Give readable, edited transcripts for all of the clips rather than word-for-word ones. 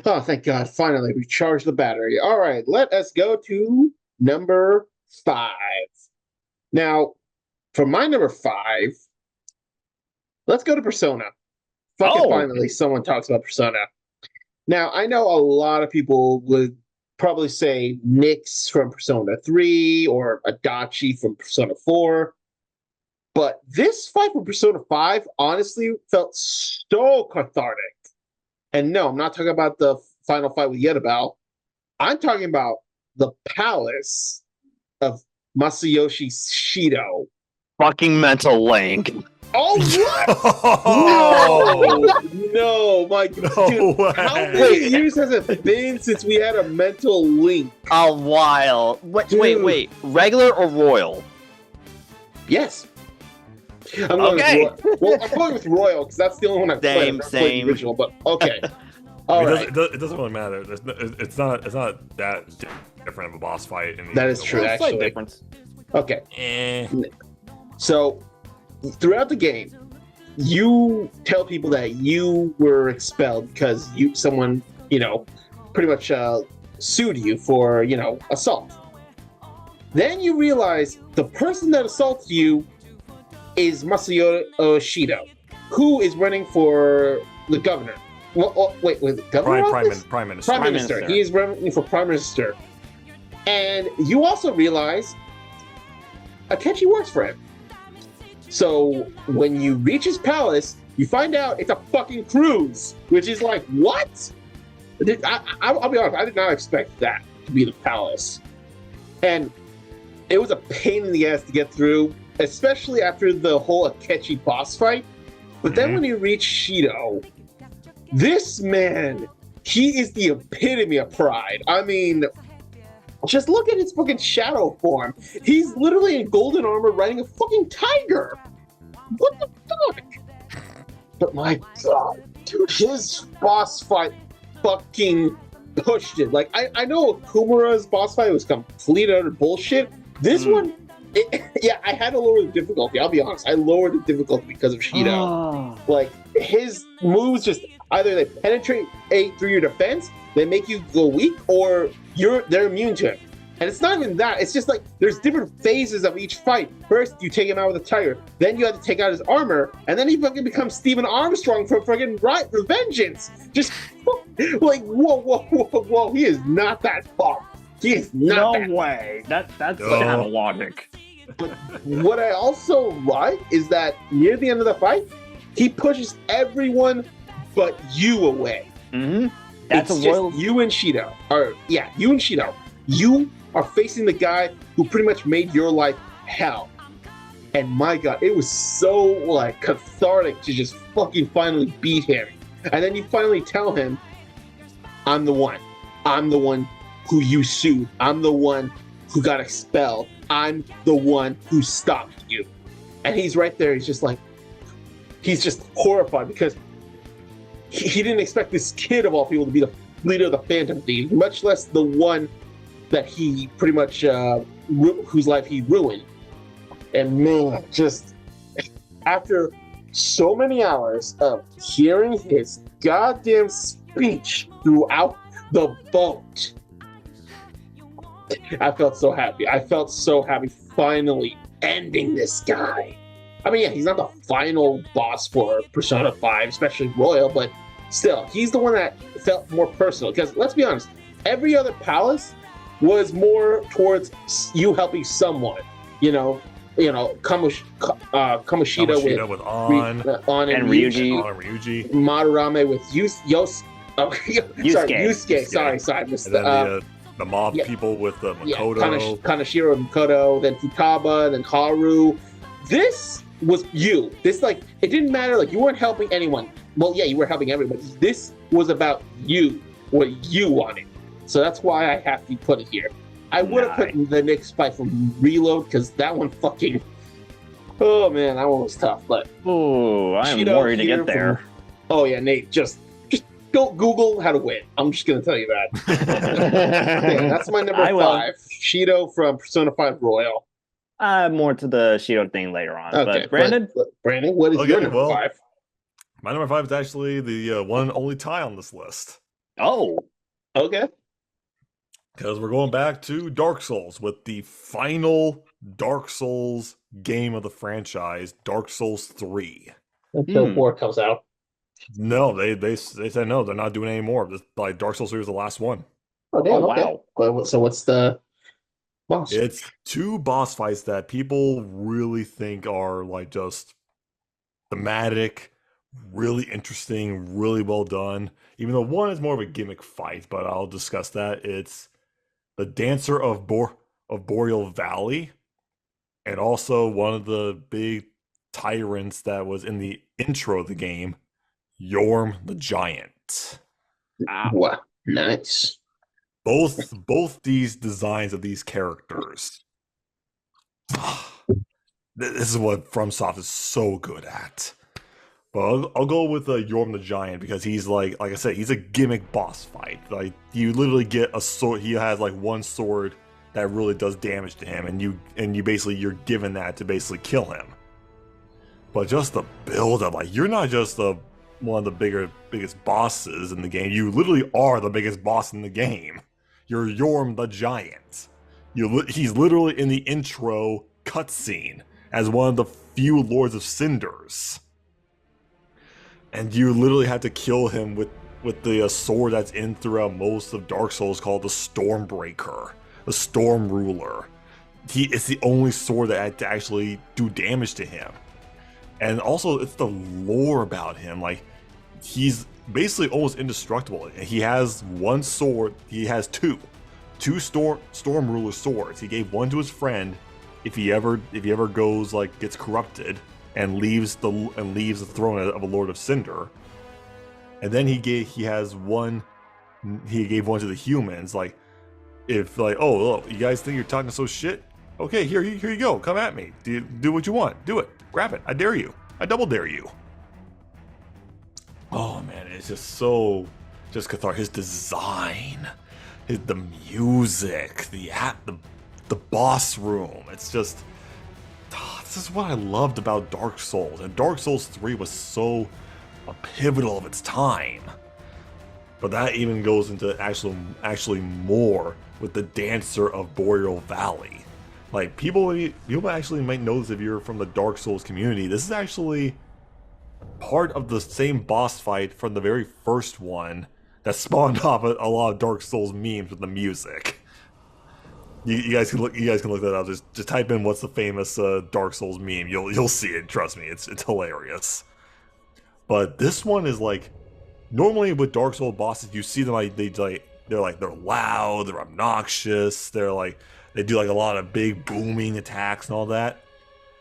Oh, thank God. Finally, we charged the battery. All right, let us go to number 5. Now, for my number 5, let's go to Persona. Fucking Oh, finally, someone talks about Persona. Now, I know a lot of people would probably say Nyx from Persona 3 or Adachi from Persona 4, but this fight from Persona 5 honestly felt so cathartic. And no, I'm not talking about the final fight with Yedabao. I'm talking about the palace of Masayoshi Shido. fucking mental link. Oh, what? Oh, No, my no dude. How many way. years has it been since we had a mental link? A while. Wait, Dude. wait. Regular or royal? Yes. I'm going Okay. with well, I'm going with Royal because that's the only one I've played. Same, I've never played same. the original, but okay. I All mean, right. it doesn't really matter. It's not that different of a boss fight. That is true, Slight actually. difference. Okay. Eh. So, throughout the game, you tell people that you were expelled because someone, pretty much sued you for, assault. Then you realize the person that assaulted you is Masayo Shido, who is running for the governor. Well, wait, the governor office? Prime Minister. Prime Minister. He is running for Prime Minister. And you also realize Akechi works for him. So when you reach his palace, you find out it's a fucking cruise, which is like, what? I'll be honest, I did not expect that to be the palace. And it was a pain in the ass to get through, especially after the whole Akechi boss fight. But then when you reach Shido, this man, he is the epitome of pride. I mean, just look at his fucking shadow form. He's literally in golden armor riding a fucking tiger. What the fuck? But my God, dude, his boss fight fucking pushed it. Like, I know Kumura's boss fight was complete utter bullshit. This one, I had to lower the difficulty. I'll be honest. I lowered the difficulty because of Shido. Like, his moves just either they penetrate through your defense, they make you go weak, or they're immune to it. And it's not even that. It's just like there's different phases of each fight. First, you take him out with a tiger. Then you have to take out his armor. And then he fucking becomes Stephen Armstrong from fucking Revengeance. Just like, whoa. He is not that far. He is not No that way. That's No. kind of logic. But what I also like is that near the end of the fight, he pushes everyone but you away. Mm-hmm. That's It's a just royal. you and Shido. You and Shido. You are facing the guy who pretty much made your life hell. And my God, it was so like cathartic to just fucking finally beat him. And then you finally tell him, I'm the one. I'm the one who you sued. I'm the one who got expelled. I'm the one who stopped you. And he's right there. He's just horrified because he didn't expect this kid of all people to be the leader of the Phantom Thieves, much less the one that he pretty much, whose life he ruined. And man, just after so many hours of hearing his goddamn speech throughout the boat, I felt so happy. I felt so happy finally ending this guy. I mean, yeah, he's not the final boss for Persona 5, especially Royal, but still, he's the one that felt more personal. Because let's be honest, every other palace was more towards you helping someone. Kamoshida with On On And and Ryuji. Ryuji. with Yusuke. Sorry, And Mr. then the mob yeah. people with Yeah, Makoto. Kanashiro and Makoto, then Futaba, then Haru. This was you. This, like, it didn't matter, like, you weren't helping anyone. Well, yeah, you were helping everybody. This was about you, what you wanted. So that's why I have to put it here. I would have put the next fight from Reload, because that one fucking... Oh, man, that one was tough, but... Ooh, I am Shido worried to here get there. Oh, yeah, Nate, just go Google how to win. I'm just going to tell you that. Okay, that's my number I will. 5. Shido from Persona 5 Royal. More to the Shido thing later on. Okay, But Brandon? Brandon, what is Okay, your number well, 5? My number 5 is actually the one and only tie on this list. Oh, Okay. Because we're going back to Dark Souls with the final Dark Souls game of the franchise, Dark Souls 3. Until 4 comes out. No, they said no, they're not doing any more. Like Dark Souls 3 was the last one. Oh, damn. Oh, Okay. wow. Well, so what's the boss? It's two boss fights that people really think are like just thematic, really interesting, really well done. Even though one is more of a gimmick fight, but I'll discuss that. It's the Dancer of Boreal Valley, and also one of the big tyrants that was in the intro of the game, Yorm the Giant. wow. Wow. Nice. Both these designs of these characters. This is what FromSoft is so good at. But I'll go with Yorm the Giant because he's like I said, he's a gimmick boss fight. Like you literally get a sword. He has like one sword that really does damage to him, and you basically you're given that to basically kill him. But just the build up, like you're not just one of the biggest bosses in the game. You literally are the biggest boss in the game. You're Yorm the Giant. He's literally in the intro cutscene as one of the few Lords of Cinders. And you literally have to kill him with the sword that's in throughout most of Dark Souls called the Stormbreaker, the Storm Ruler. It's the only sword that had to actually do damage to him. And also, it's the lore about him. Like, he's basically almost indestructible. He has one sword. He has two Storm Ruler swords. He gave one to his friend if he ever goes gets corrupted and leaves the throne of a Lord of Cinder. And then he gave one to the humans. Like, if oh look, you guys think you're talking so shit? Okay, here you go. Come at me. Do what you want. Do it. Grab it. I dare you. I double dare you. Oh man, it's just cathartic. His design, the music, the boss room. It's just this is what I loved about Dark Souls, and Dark Souls 3 was so pivotal of its time. But that even goes into actually more with the Dancer of Boreal Valley. Like people actually might know this if you're from the Dark Souls community. This is actually part of the same boss fight from the very first one that spawned off a lot of Dark Souls memes with the music. You guys can look that up. Just type in what's the famous Dark Souls meme. You'll see it. Trust me, it's hilarious. But this one is like, normally with Dark Souls bosses, you see them they're loud, they're obnoxious, they do a lot of big booming attacks and all that.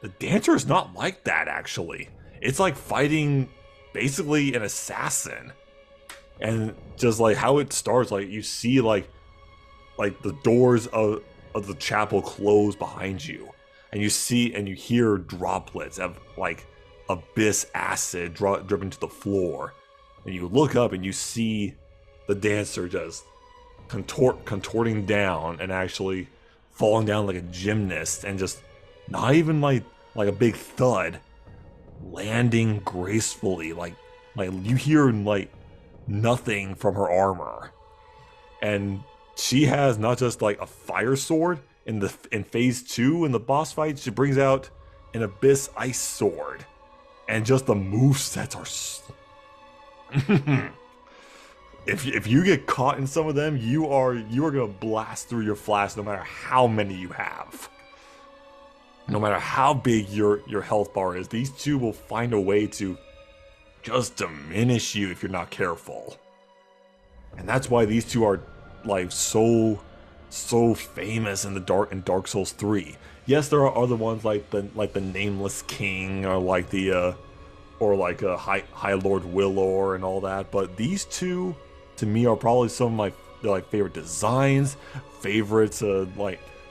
The Dancer is not like that actually. It's like fighting basically an assassin, and just how it starts, you see the doors of the chapel close behind you, and you hear droplets of abyss acid dripping to the floor, and you look up and you see the Dancer just contorting down and actually falling down like a gymnast, and just not even like a big thud, landing gracefully, like you hear nothing from her armor. And she has not just a fire sword in phase 2 in the boss fight. She brings out an abyss ice sword, and just the movesets are if you get caught in some of them, you are gonna blast through your flash no matter how many you have. No matter how big your health bar is, these two will find a way to just diminish you if you're not careful. And that's why these two are so famous in Dark Souls 3. Yes, there are other ones like the Nameless King, or High Lord Willor and all that, but these two to me are probably some of my favorite designs, favorites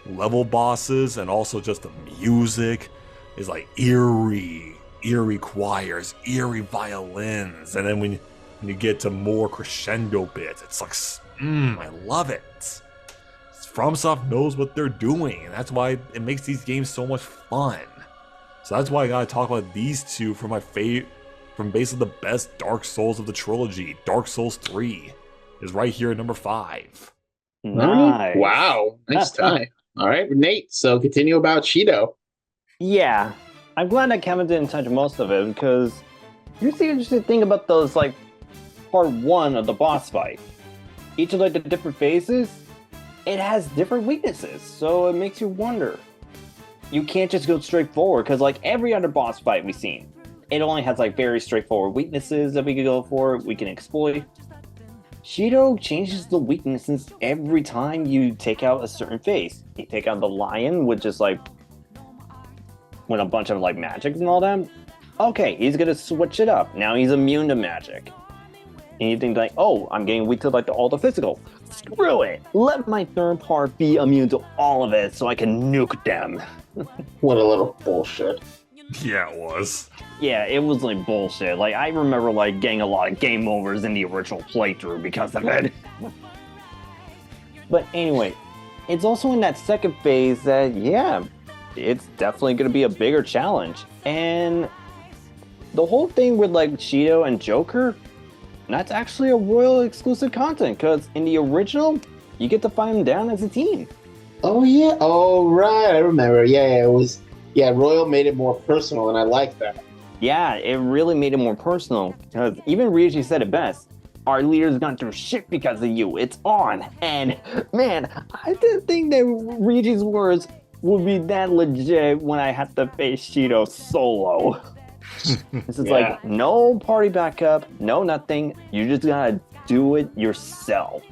level bosses, and also just the music is eerie choirs, eerie violins, and then when you get to more crescendo bits, it's I love it. FromSoft knows what they're doing, and that's why it makes these games so much fun. So that's why I gotta talk about these two from basically the best Dark Souls of the trilogy, Dark Souls 3. is right here at number 5. Nice. Wow. Nice tie. All right, Nate. So continue about Shido. Yeah, I'm glad that Kevin didn't touch most of it because here's the interesting thing about those, like, part 1 of the boss fight. Each of, like, the different phases, it has different weaknesses, so it makes you wonder. You can't just go straight forward because, like, every other boss fight we've seen, it only has, like, very straightforward weaknesses that we can go for, we can exploit. Shido changes the weaknesses every time you take out a certain phase. You take out the lion, which is, like, with a bunch of, like, magic and all that. Okay, he's gonna switch it up. Now he's immune to magic. And you think, like, oh, I'm getting weak to, like, all the physical. Screw it! Let my third part be immune to all of it so I can nuke them. What a little bullshit. Yeah, it was. Yeah, it was, like, bullshit. Like, I remember, like, getting a lot of game overs in the original playthrough because of it. But anyway, it's also in that second phase that, yeah, it's definitely going to be a bigger challenge. And the whole thing with, like, Shido and Joker, that's actually a Royal exclusive content, because in the original, you get to fight them down as a team. Oh, yeah. Oh, right. I remember. Yeah, it was... Yeah, Royal made it more personal, and I like that. Yeah, it really made it more personal, because even Ryuji said it best. Our leader's gone through shit because of you. It's on. And, man, I didn't think that Ryuji's words would be that legit when I had to face Shido solo. This is like, no party backup, no nothing. You just gotta do it yourself.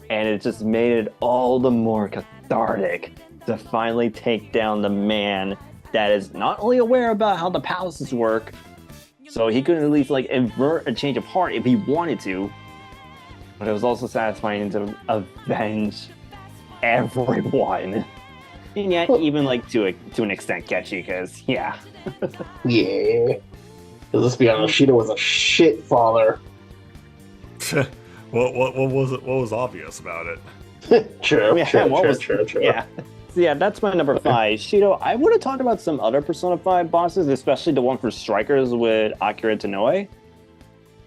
And it just made it all the more cathartic to finally take down the man that is not only aware about how the palaces work, so he could at least, like, invert a change of heart if he wanted to, but it was also satisfying to avenge everyone. And yet, even, like, to an extent, Ketchy, because, yeah. Yeah. Let's be honest, Shido was a shit father. what was obvious about it? True, Yeah, true. Yeah. So yeah, that's my number 5. Shido, I would have talked about some other Persona 5 bosses, especially the one for Strikers with Akira Tonoe.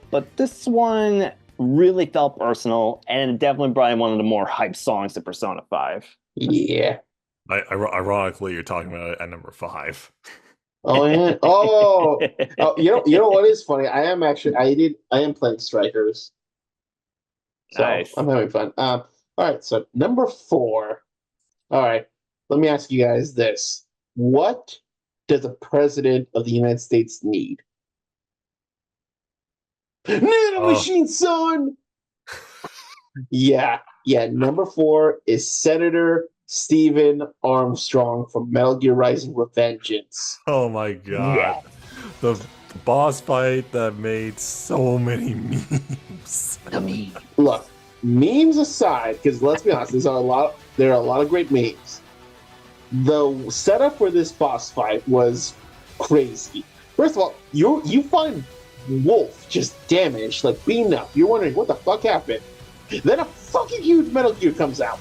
But this one really felt personal, and definitely brought in one of the more hype songs to Persona 5. Yeah. Ironically, you're talking about it at number 5. Oh yeah. Oh, you know what is funny? I am playing Strikers. So Nice. I'm having fun. All right, so number 4. All right, let me ask you guys this: what does a president of the United States need? Nanomachine, son. Yeah. Number 4 is Senator Stephen Armstrong from Metal Gear Rising: Revengeance. Oh my god. Yeah. The boss fight that made so many memes. Look, memes aside, because let's be honest, there are a lot of great memes. The setup for this boss fight was crazy. First of all, you find Wolf just damaged, like beaten up. You're wondering what the fuck happened. Then a fucking huge Metal Gear comes out.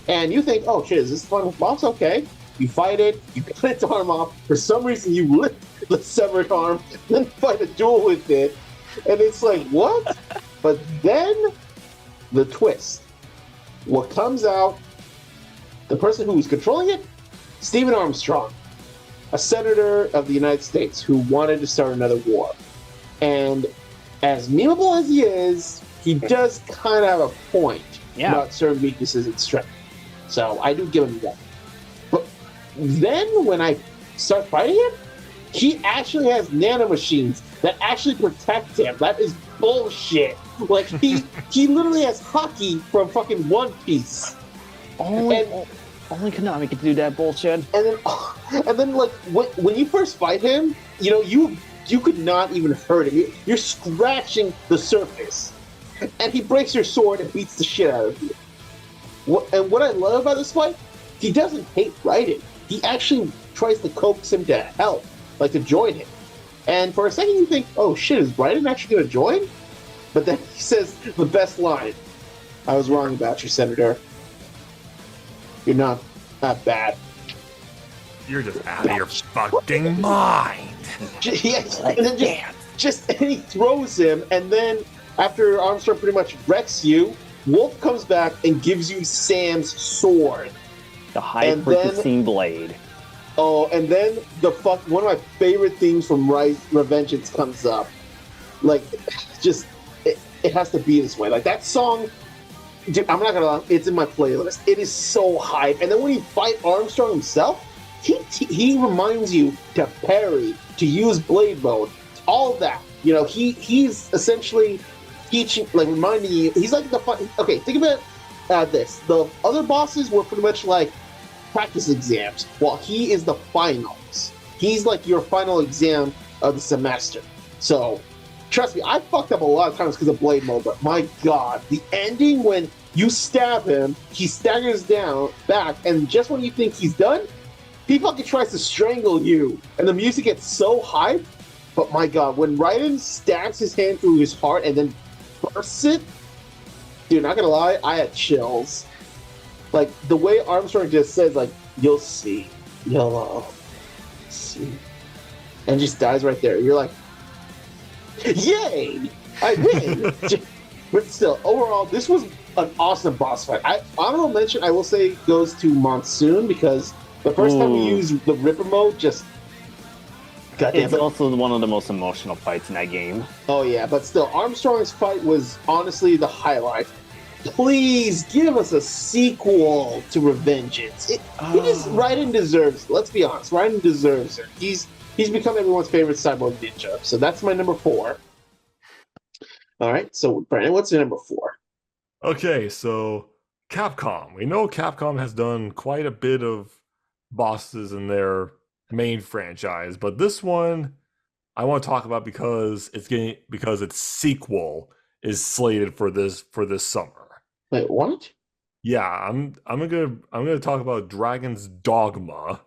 And you think, oh shit, is this fun with boss? Okay. You fight it, you cut its arm off. For some reason, you lift the severed arm, then fight a duel with it. And it's like, what? But then, the twist. What comes out, the person who was controlling it, Stephen Armstrong, a senator of the United States who wanted to start another war. And as memeable as he is, he does kind of have a point about certain weaknesses and strength. So I do give him that. But then when I start fighting him, he actually has nanomachines that actually protect him. That is bullshit. Like, he literally has hockey from fucking One Piece. Only Konami could do that bullshit. And then like, when you first fight him, you know, you could not even hurt him. You're scratching the surface. And he breaks your sword and beats the shit out of you. And what I love about this fight, he doesn't hate Raiden. He actually tries to coax him to help, like to join him. And for a second you think, oh shit, is Raiden actually going to join? But then he says the best line. I was wrong about you, Senator. You're not that bad. You're just out of your fucking mind. And he throws him, and then after Armstrong pretty much wrecks you, Wolf comes back and gives you Sam's sword. The high-frequency blade. Oh, and then one of my favorite themes from Revengeance comes up. Like, just, it has to be this way. Like, that song, dude, I'm not gonna lie, it's in my playlist. It is so hype. And then when you fight Armstrong himself, he reminds you to parry, to use blade mode, all of that. You know, he's essentially teaching, like, reminding you, he's like okay, think about this. The other bosses were pretty much like practice exams, while he is the finals. He's like your final exam of the semester. So, trust me, I fucked up a lot of times because of blade mode, but my god, the ending when you stab him, he staggers down, back, and just when you think he's done, he fucking tries to strangle you, and the music gets so hyped. But my god, when Raiden stabs his hand through his heart and then bursts it, dude, not gonna lie, I had chills. Like, the way Armstrong just says, like, you'll see, you'll see, and just dies right there. You're like, yay, I win. But still, overall, this was an awesome boss fight. Honorable mention, I will say, goes to Monsoon, because the first time we used the Ripper mode, just goddamn. It's also one of the most emotional fights in that game. Oh yeah, but still, Armstrong's fight was honestly the highlight. Please give us a sequel to Revengeance. Raiden deserves it. Let's be honest, Raiden deserves it. He's become everyone's favorite cyborg ninja. So that's my number 4. All right, so Brandon, what's your number 4? Okay, so Capcom. We know Capcom has done quite a bit of bosses in their main franchise, but this one I want to talk about because its sequel is slated for this summer. Wait, what? Yeah, I'm gonna talk about Dragon's Dogma,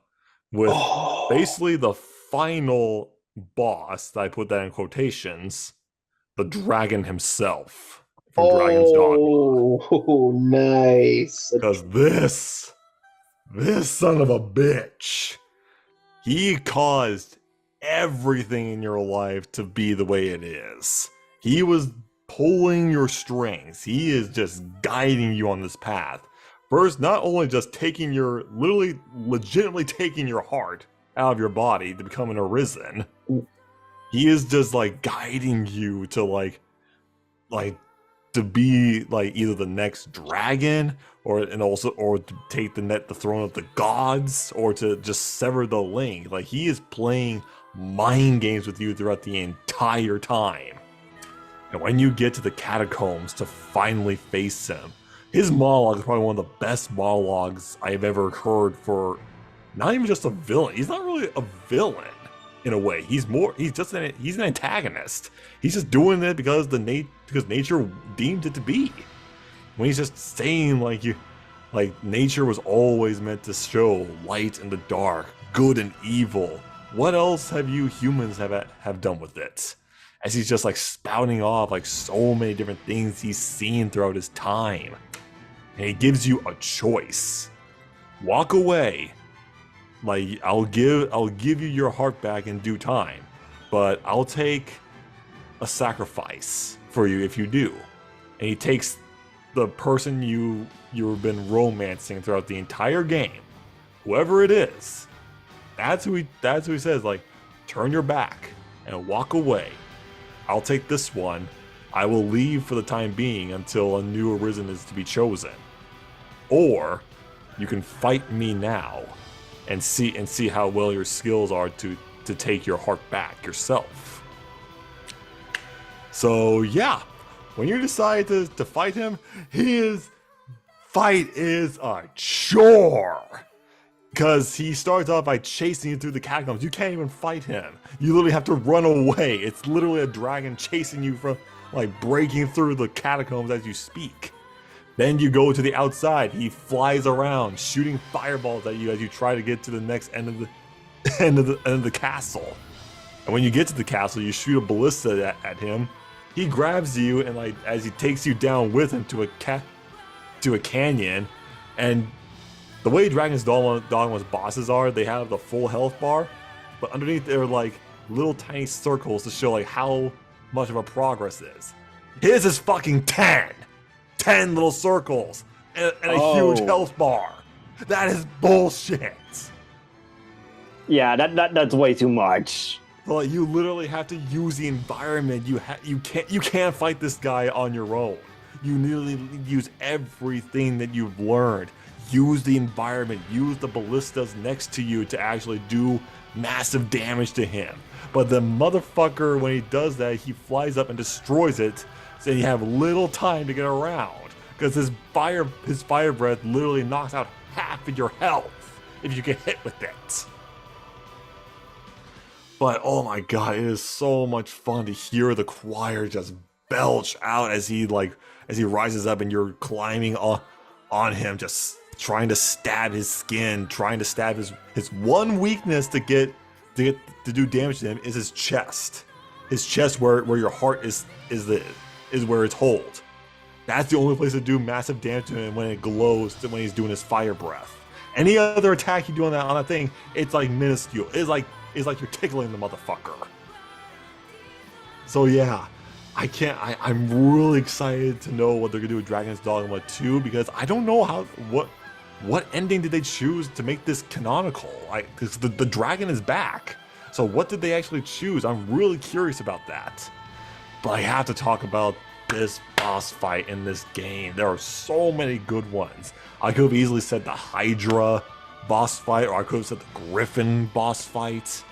with basically the final boss, I put that in quotations, the dragon himself from Dragon's Dogma. Oh, nice. Because this son of a bitch, he caused everything in your life to be the way it is. He was pulling your strings. He is just guiding you on this path. First, not only just legitimately taking your heart out of your body to become an Arisen, he is just like guiding you to like to be like either the next dragon or to take the throne of the gods, or to just sever the link. Like, he is playing mind games with you throughout the entire time. And when you get to the catacombs to finally face him, his monologue is probably one of the best monologues I've ever heard for not even just a villain. He's not really a villain in a way. He's an antagonist. He's just doing it because nature deemed it to be. When he's just saying like nature was always meant to show light and the dark, good and evil. What else have you humans have done with it? As he's just like spouting off like so many different things he's seen throughout his time. And he gives you a choice. Walk away. Like, I'll give you your heart back in due time, but I'll take a sacrifice for you if you do. And he takes the person you've been romancing throughout the entire game, whoever it is. That's who he says, like, turn your back and walk away. I'll take this one. I will leave for the time being until a new Arisen is to be chosen. Or you can fight me now and see how well your skills are to take your heart back yourself. So yeah, when you decide to fight him, his fight is a chore. Because he starts off by chasing you through the catacombs. You can't even fight him. You literally have to run away. It's literally a dragon chasing you from, like, breaking through the catacombs as you speak. Then you go to the outside. He flies around, shooting fireballs at you as you try to get to the next end of the castle. And when you get to the castle, you shoot a ballista at him. He grabs you and, like, as he takes you down with him to a canyon, and the way Dragon's Dogma's bosses are, they have the full health bar, but underneath they're like little tiny circles to show like how much of a progress is. His is fucking 10. 10 little circles and a huge health bar. That is bullshit. Yeah, that's way too much. Well, you literally have to use the environment. You can't fight this guy on your own. You literally use everything that you've learned. Use the environment. Use the ballistas next to you to actually do massive damage to him. But the motherfucker, when he does that, he flies up and destroys it. So you have little time to get around because his fire breath literally knocks out half of your health if you get hit with it. But oh my god, it is so much fun to hear the choir just belch out as he rises up and you're climbing on him, just trying to stab his skin, trying to stab his one weakness to do damage to him is his chest. His chest where your heart is where it's hold. That's the only place to do massive damage to him when it glows when he's doing his fire breath. Any other attack you do on that thing, it's like minuscule. It's like you're tickling the motherfucker. So yeah, I'm really excited to know what they're gonna do with Dragon's Dogma 2 because I don't know what ending did they choose to make this canonical? Because the dragon is back. So what did they actually choose? I'm really curious about that. But I have to talk about this boss fight in this game. There are so many good ones. I could have easily said the Hydra boss fight, or I could have said the Griffin boss fight.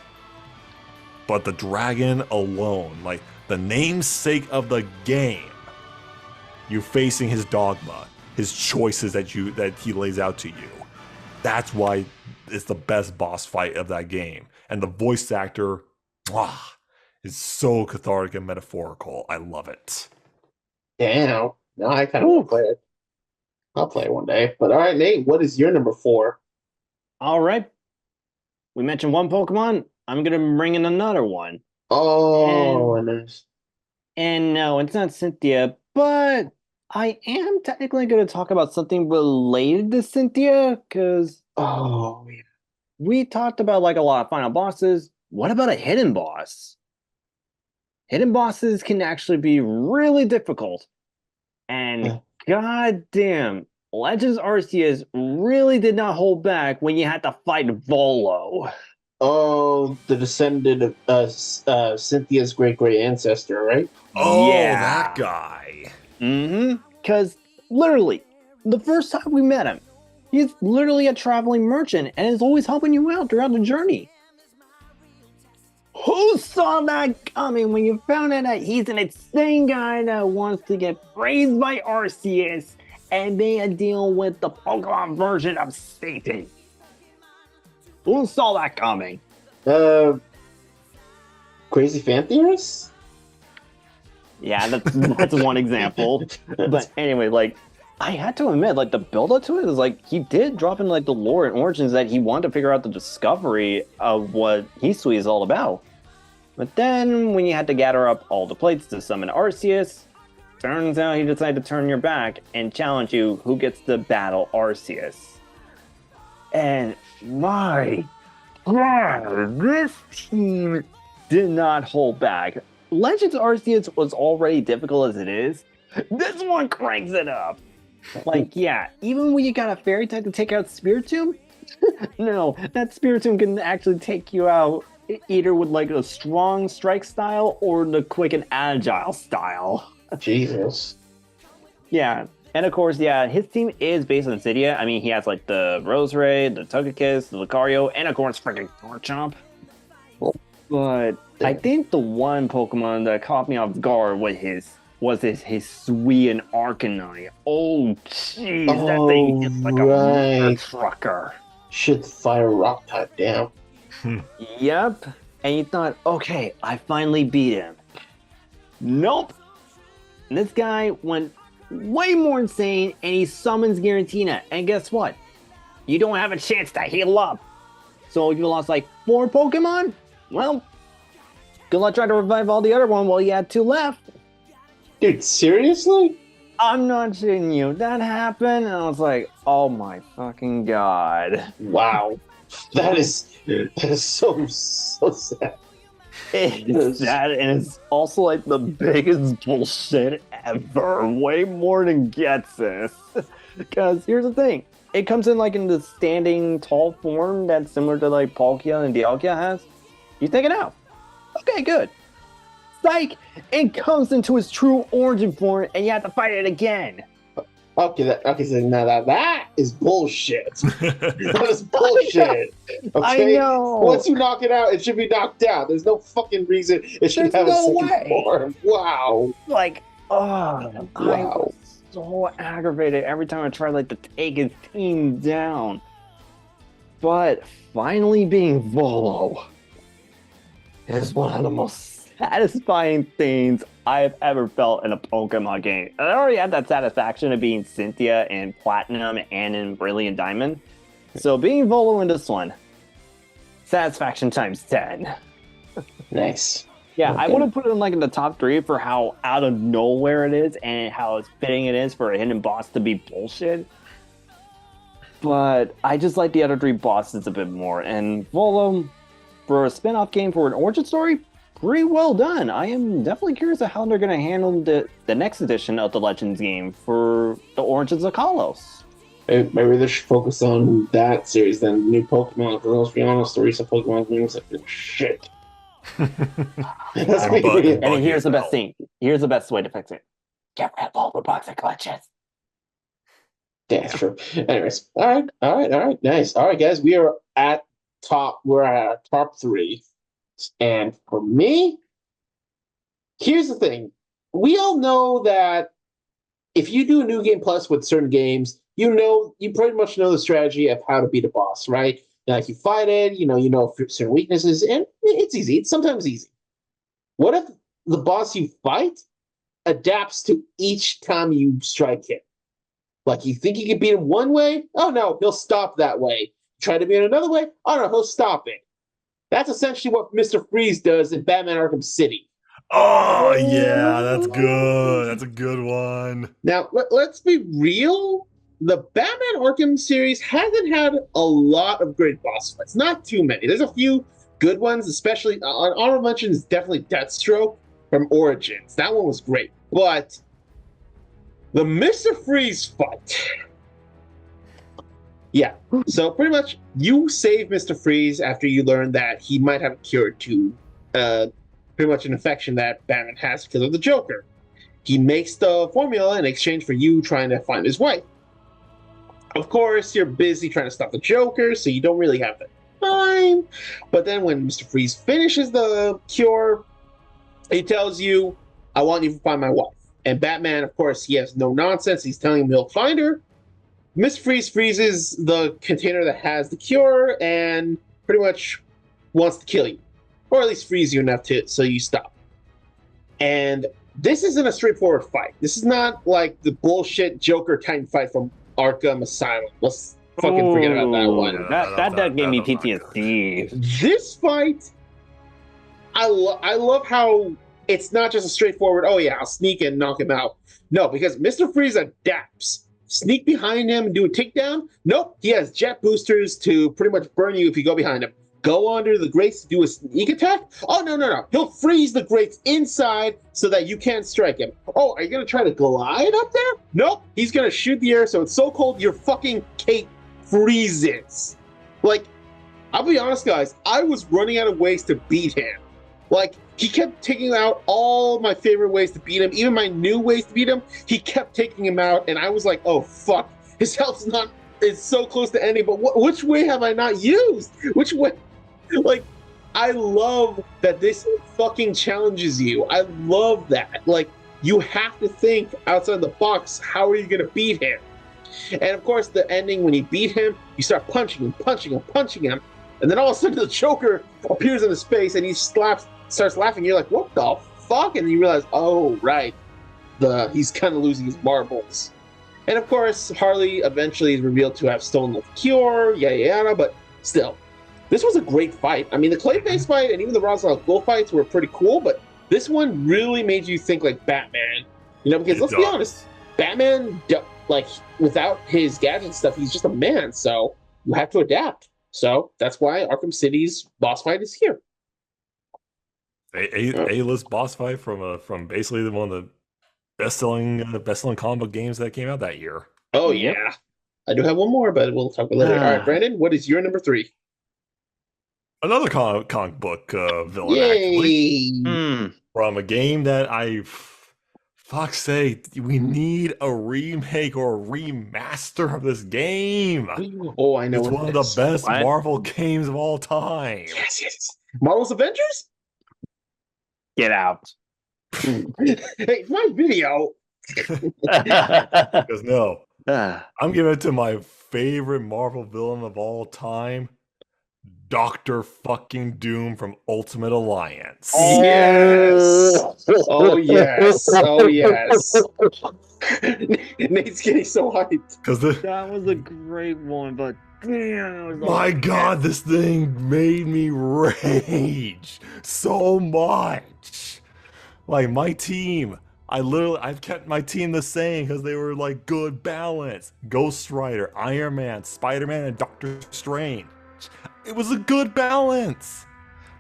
But the dragon alone, like the namesake of the game, you facing his dogma, his choices that he lays out to you. That's why it's the best boss fight of that game. And the voice actor, is so cathartic and metaphorical. I love it. Damn. No, I kind of want to play it. I'll play it one day. But all right, Nate, what is your number 4? All right. We mentioned one Pokemon. I'm going to bring in another one. Oh, nice. And no, it's not Cynthia, but I am technically going to talk about something related to Cynthia because we talked about like a lot of final bosses. What about a hidden boss? Hidden bosses can actually be really difficult. And goddamn, Legends Arceus really did not hold back when you had to fight Volo. Oh, the descendant of Cynthia's great ancestor, right? Oh, Yeah. that guy. Because literally, the first time we met him, he's literally a traveling merchant and is always helping you out throughout the journey. Who saw that coming when you found out that he's an insane guy that wants to get praised by Arceus and make a deal with the Pokemon version of Satan? Who saw that coming? Crazy fan theorists? Yeah, that's one example. But anyway, like, I had to admit, like, the build-up to it is, like, he did drop in, like, the lore and origins that he wanted to figure out the discovery of what Hisui is all about. But then, when you had to gather up all the plates to summon Arceus, turns out he decided to turn your back and challenge you who gets to battle Arceus. And my God, this team did not hold back. Legends Arceus was already difficult as it is. This one cranks it up. Like, yeah, even when you got a fairy type to take out Spiritomb, no, that Spiritomb can actually take you out either with like a strong strike style or the quick and agile style. Jesus. Yeah, and of course, yeah, his team is based on Cydia. I mean, he has like the Roserade, the Togekiss, the Lucario, and of course, freaking Garchomp. But I think the one Pokemon that caught me off guard was his Hisuian Arcanine. Oh, jeez, that thing is like a mother trucker. Shit, fire rock type down. Yep. And you thought, okay, I finally beat him. Nope. This guy went way more insane, and he summons Giratina. And guess what? You don't have a chance to heal up. So you lost like 4 Pokemon? Well, good luck trying to revive all the other one while you had 2 left. Dude, seriously? I'm not shitting you. That happened, and I was like, oh my fucking God. Wow. That is so sad. It's that, and it's also like the biggest bullshit ever. Way more than Getsus. Because here's the thing. It comes in like in the standing tall form that's similar to like Palkia and Dialga has. You take it out. Okay, good. Psych! It comes into its true origin form and you have to fight it again. Okay, so now that is bullshit. That is bullshit. Okay? I know. Once you knock it out, it should be knocked out. There's no fucking reason it should have a second form. Wow. Like, Wow. I was so aggravated every time I tried like to take his team down. But finally being Volo is one of the most satisfying things I've ever felt in a Pokemon game. I already had that satisfaction of being Cynthia in Platinum and in Brilliant Diamond. So being Volo in this one, satisfaction times 10. Nice. Yeah, Okay. I want to put it in like in the top 3 for how out of nowhere it is and how fitting it is for a hidden boss to be bullshit. But I just like the other 3 bosses a bit more. And Volo, for a spin-off game for an origin story, pretty well done. I am definitely curious of how they're going to handle the next edition of the Legends game for the Origins of Kalos. Maybe they should focus on that series than new Pokemon. Because let's be honest, the recent Pokemon games have been shit. That's Buggy. And here's the best thing. Here's the best way to fix it. Get rid of all the bugs and glitches. Yeah, that's true. Anyways, all right, nice. All right, guys, we're at our top 3. And for me, here's the thing. We all know that if you do a New Game Plus with certain games, you pretty much know the strategy of how to beat a boss, right? Like you fight it, you know certain weaknesses, and it's easy. It's sometimes easy. What if the boss you fight adapts to each time you strike him? Like you think you can beat him one way? Oh no, he'll stop that way. Try to beat him another way? Oh no, he'll stop it. That's essentially what Mr. Freeze does in Batman Arkham City. Oh, yeah, that's good. That's a good one. Now, let's be real. The Batman Arkham series hasn't had a lot of great boss fights. Not too many. There's a few good ones, especially on honorable mention is definitely Deathstroke from Origins. That one was great. But the Mr. Freeze fight. Yeah. So pretty much you save Mr. Freeze after you learn that he might have a cure to pretty much an infection that Batman has because of the Joker. He makes the formula in exchange for you trying to find his wife. Of course, you're busy trying to stop the Joker, so you don't really have the time. But then when Mr. Freeze finishes the cure, he tells you, I want you to find my wife. And Batman, of course, he has no nonsense. He's telling him he'll find her. Mr. Freeze freezes the container that has the cure and pretty much wants to kill you. Or at least freeze you enough so you stop. And this isn't a straightforward fight. This is not like the bullshit Joker Titan fight from Arkham Asylum. Let's fucking forget about that one. That gave me PTSD. This fight, I love how it's not just a straightforward, oh yeah, I'll sneak and knock him out. No, because Mr. Freeze adapts. Sneak behind him and do a takedown? Nope, he has jet boosters to pretty much burn you if you go behind him. Go under the grates to do a sneak attack? Oh, no. He'll freeze the grates inside so that you can't strike him. Oh, are you going to try to glide up there? Nope, he's going to shoot the air so it's so cold your fucking cape freezes. Like, I'll be honest, guys, I was running out of ways to beat him. Like, he kept taking out all my favorite ways to beat him, even my new ways to beat him. He kept taking him out, and I was like, oh, fuck. His health's not, it's so close to ending, but which way have I not used? Which way? Like, I love that this fucking challenges you. I love that. Like, you have to think outside the box. How are you going to beat him? And, of course, the ending, when you beat him, you start punching him, and then all of a sudden the Joker appears in his face, and he starts laughing. You're like, what the fuck? And you realize, oh, right. He's kind of losing his marbles. And of course, Harley eventually is revealed to have stolen the cure, yada yada, but still. This was a great fight. I mean, the Clayface fight and even the Ra's al Ghul fights were pretty cool, but this one really made you think like Batman. You know, because let's be honest, Batman, like, without his gadget stuff, he's just a man, so you have to adapt. So that's why Arkham City's boss fight is here. A-list boss fight from basically one of the best selling comic book games that came out that year. Oh Yep. yeah. I do have one more, but we'll talk about it later. All right, Brandon, what is your number 3? Another comic book villain, actually, Yay! Hmm. from a game that fuck's sake, we need a remake or a remaster of this game. Oh, I know It's what one it of the is. best What? Marvel games of all time. Yes, yes. Marvel's Avengers? Get out. Hey, it's my video. Because no, Ah. I'm giving it to my favorite Marvel villain of all time, Doctor fucking Doom from Ultimate Alliance. Yes. Oh yes. Oh yes. Nate's getting so hyped. Because That was a great one, but damn, it was my God, this thing made me rage so much. Like my team, I've kept my team the same because they were like good balance. Ghost Rider, Iron Man, Spider-Man, and Doctor Strange. It was a good balance.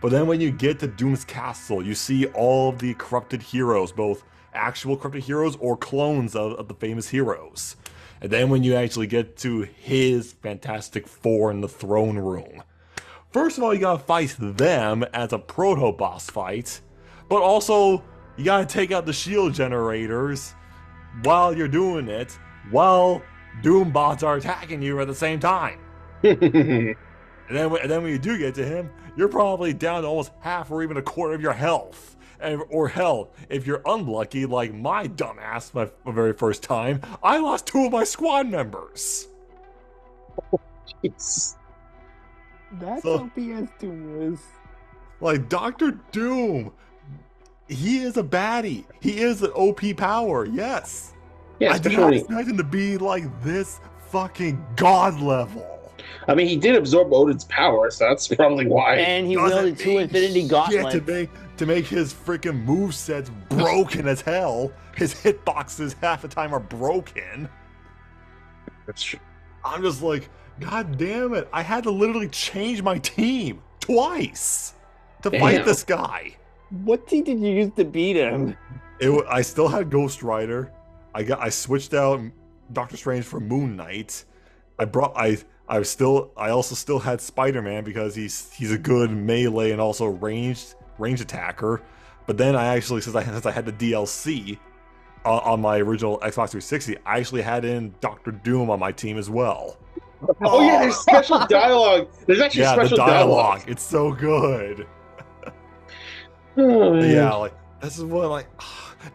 But then when you get to Doom's Castle, you see all of the corrupted heroes, both actual corrupted heroes or clones of the famous heroes. And then when you actually get to his Fantastic Four in the throne room. First of all, you gotta fight them as a proto-boss fight, but also you gotta take out the shield generators while you're doing it, while Doom bots are attacking you at the same time. And then when you do get to him, you're probably down to almost half or even a quarter of your health. Or hell, if you're unlucky, like my dumbass my very first time, I lost 2 of my squad members. Jeez. That's So- how PS2 is. Like Doctor Doom, he is a baddie. He is an OP power, yes. Yeah, I did not especially. expect him to be like this fucking god level. I mean, he did absorb Odin's power, so that's probably why. And he Doesn't wielded 2 mean Infinity shit Gauntlets. to make his freaking movesets broken as hell. His hitboxes half the time are broken. That's true. I'm just like, God damn it! I had to literally change my team twice to Damn. fight this guy. What team did you use to beat him? I still had Ghost Rider. I switched out Doctor Strange for Moon Knight. I also still had Spider-Man because he's a good melee and also ranged attacker. But then I actually, since I had the DLC on my original Xbox 360, I actually had in Doctor Doom on my team as well. Oh yeah, there's special dialogue. There's actually Yeah, special the dialogue. It's so good. Oh, But man. yeah, like this is what like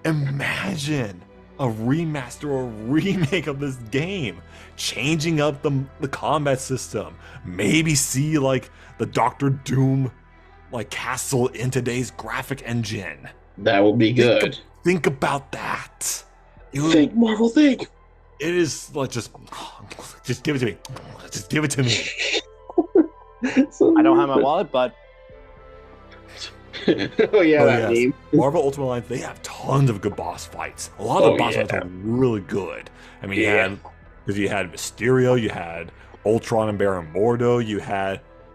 imagine a remaster or remake of this game, changing up the combat system. Maybe see like the Doctor Doom like castle in today's graphic engine. That would be good. Think about that. Think, Marvel, think. It is like just give it to me. Just give it to me. I don't have my wallet, but Oh yeah, Oh, that yes. name. Marvel Ultimate Alliance, they have tons of good boss fights. A lot of Oh, the boss yeah. fights are really good. I mean, Yeah. you had Mysterio, you had Ultron and Baron Mordo, you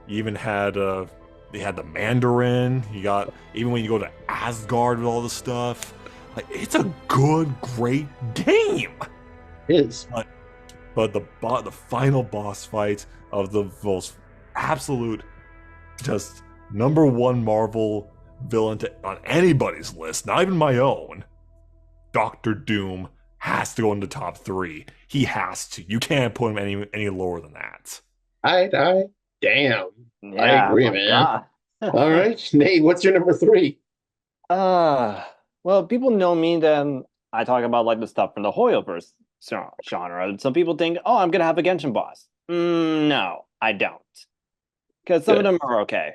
even had the Mandarin. You got even when you go to Asgard with all the stuff. Like it's a good, great game. It is. But the final boss fight of the most absolute, just number one Marvel villain on anybody's list, not even my own, Doctor Doom has to go into top 3. He has to. You can't put him any lower than that. Damn. yeah, agree, my man. God. All right, Nate, what's your number 3? Well, people know me that I talk about like the stuff from the Hoyoverse genre. Some people think, oh, I'm gonna have a Genshin boss. No, I don't, because some of Good. them are okay.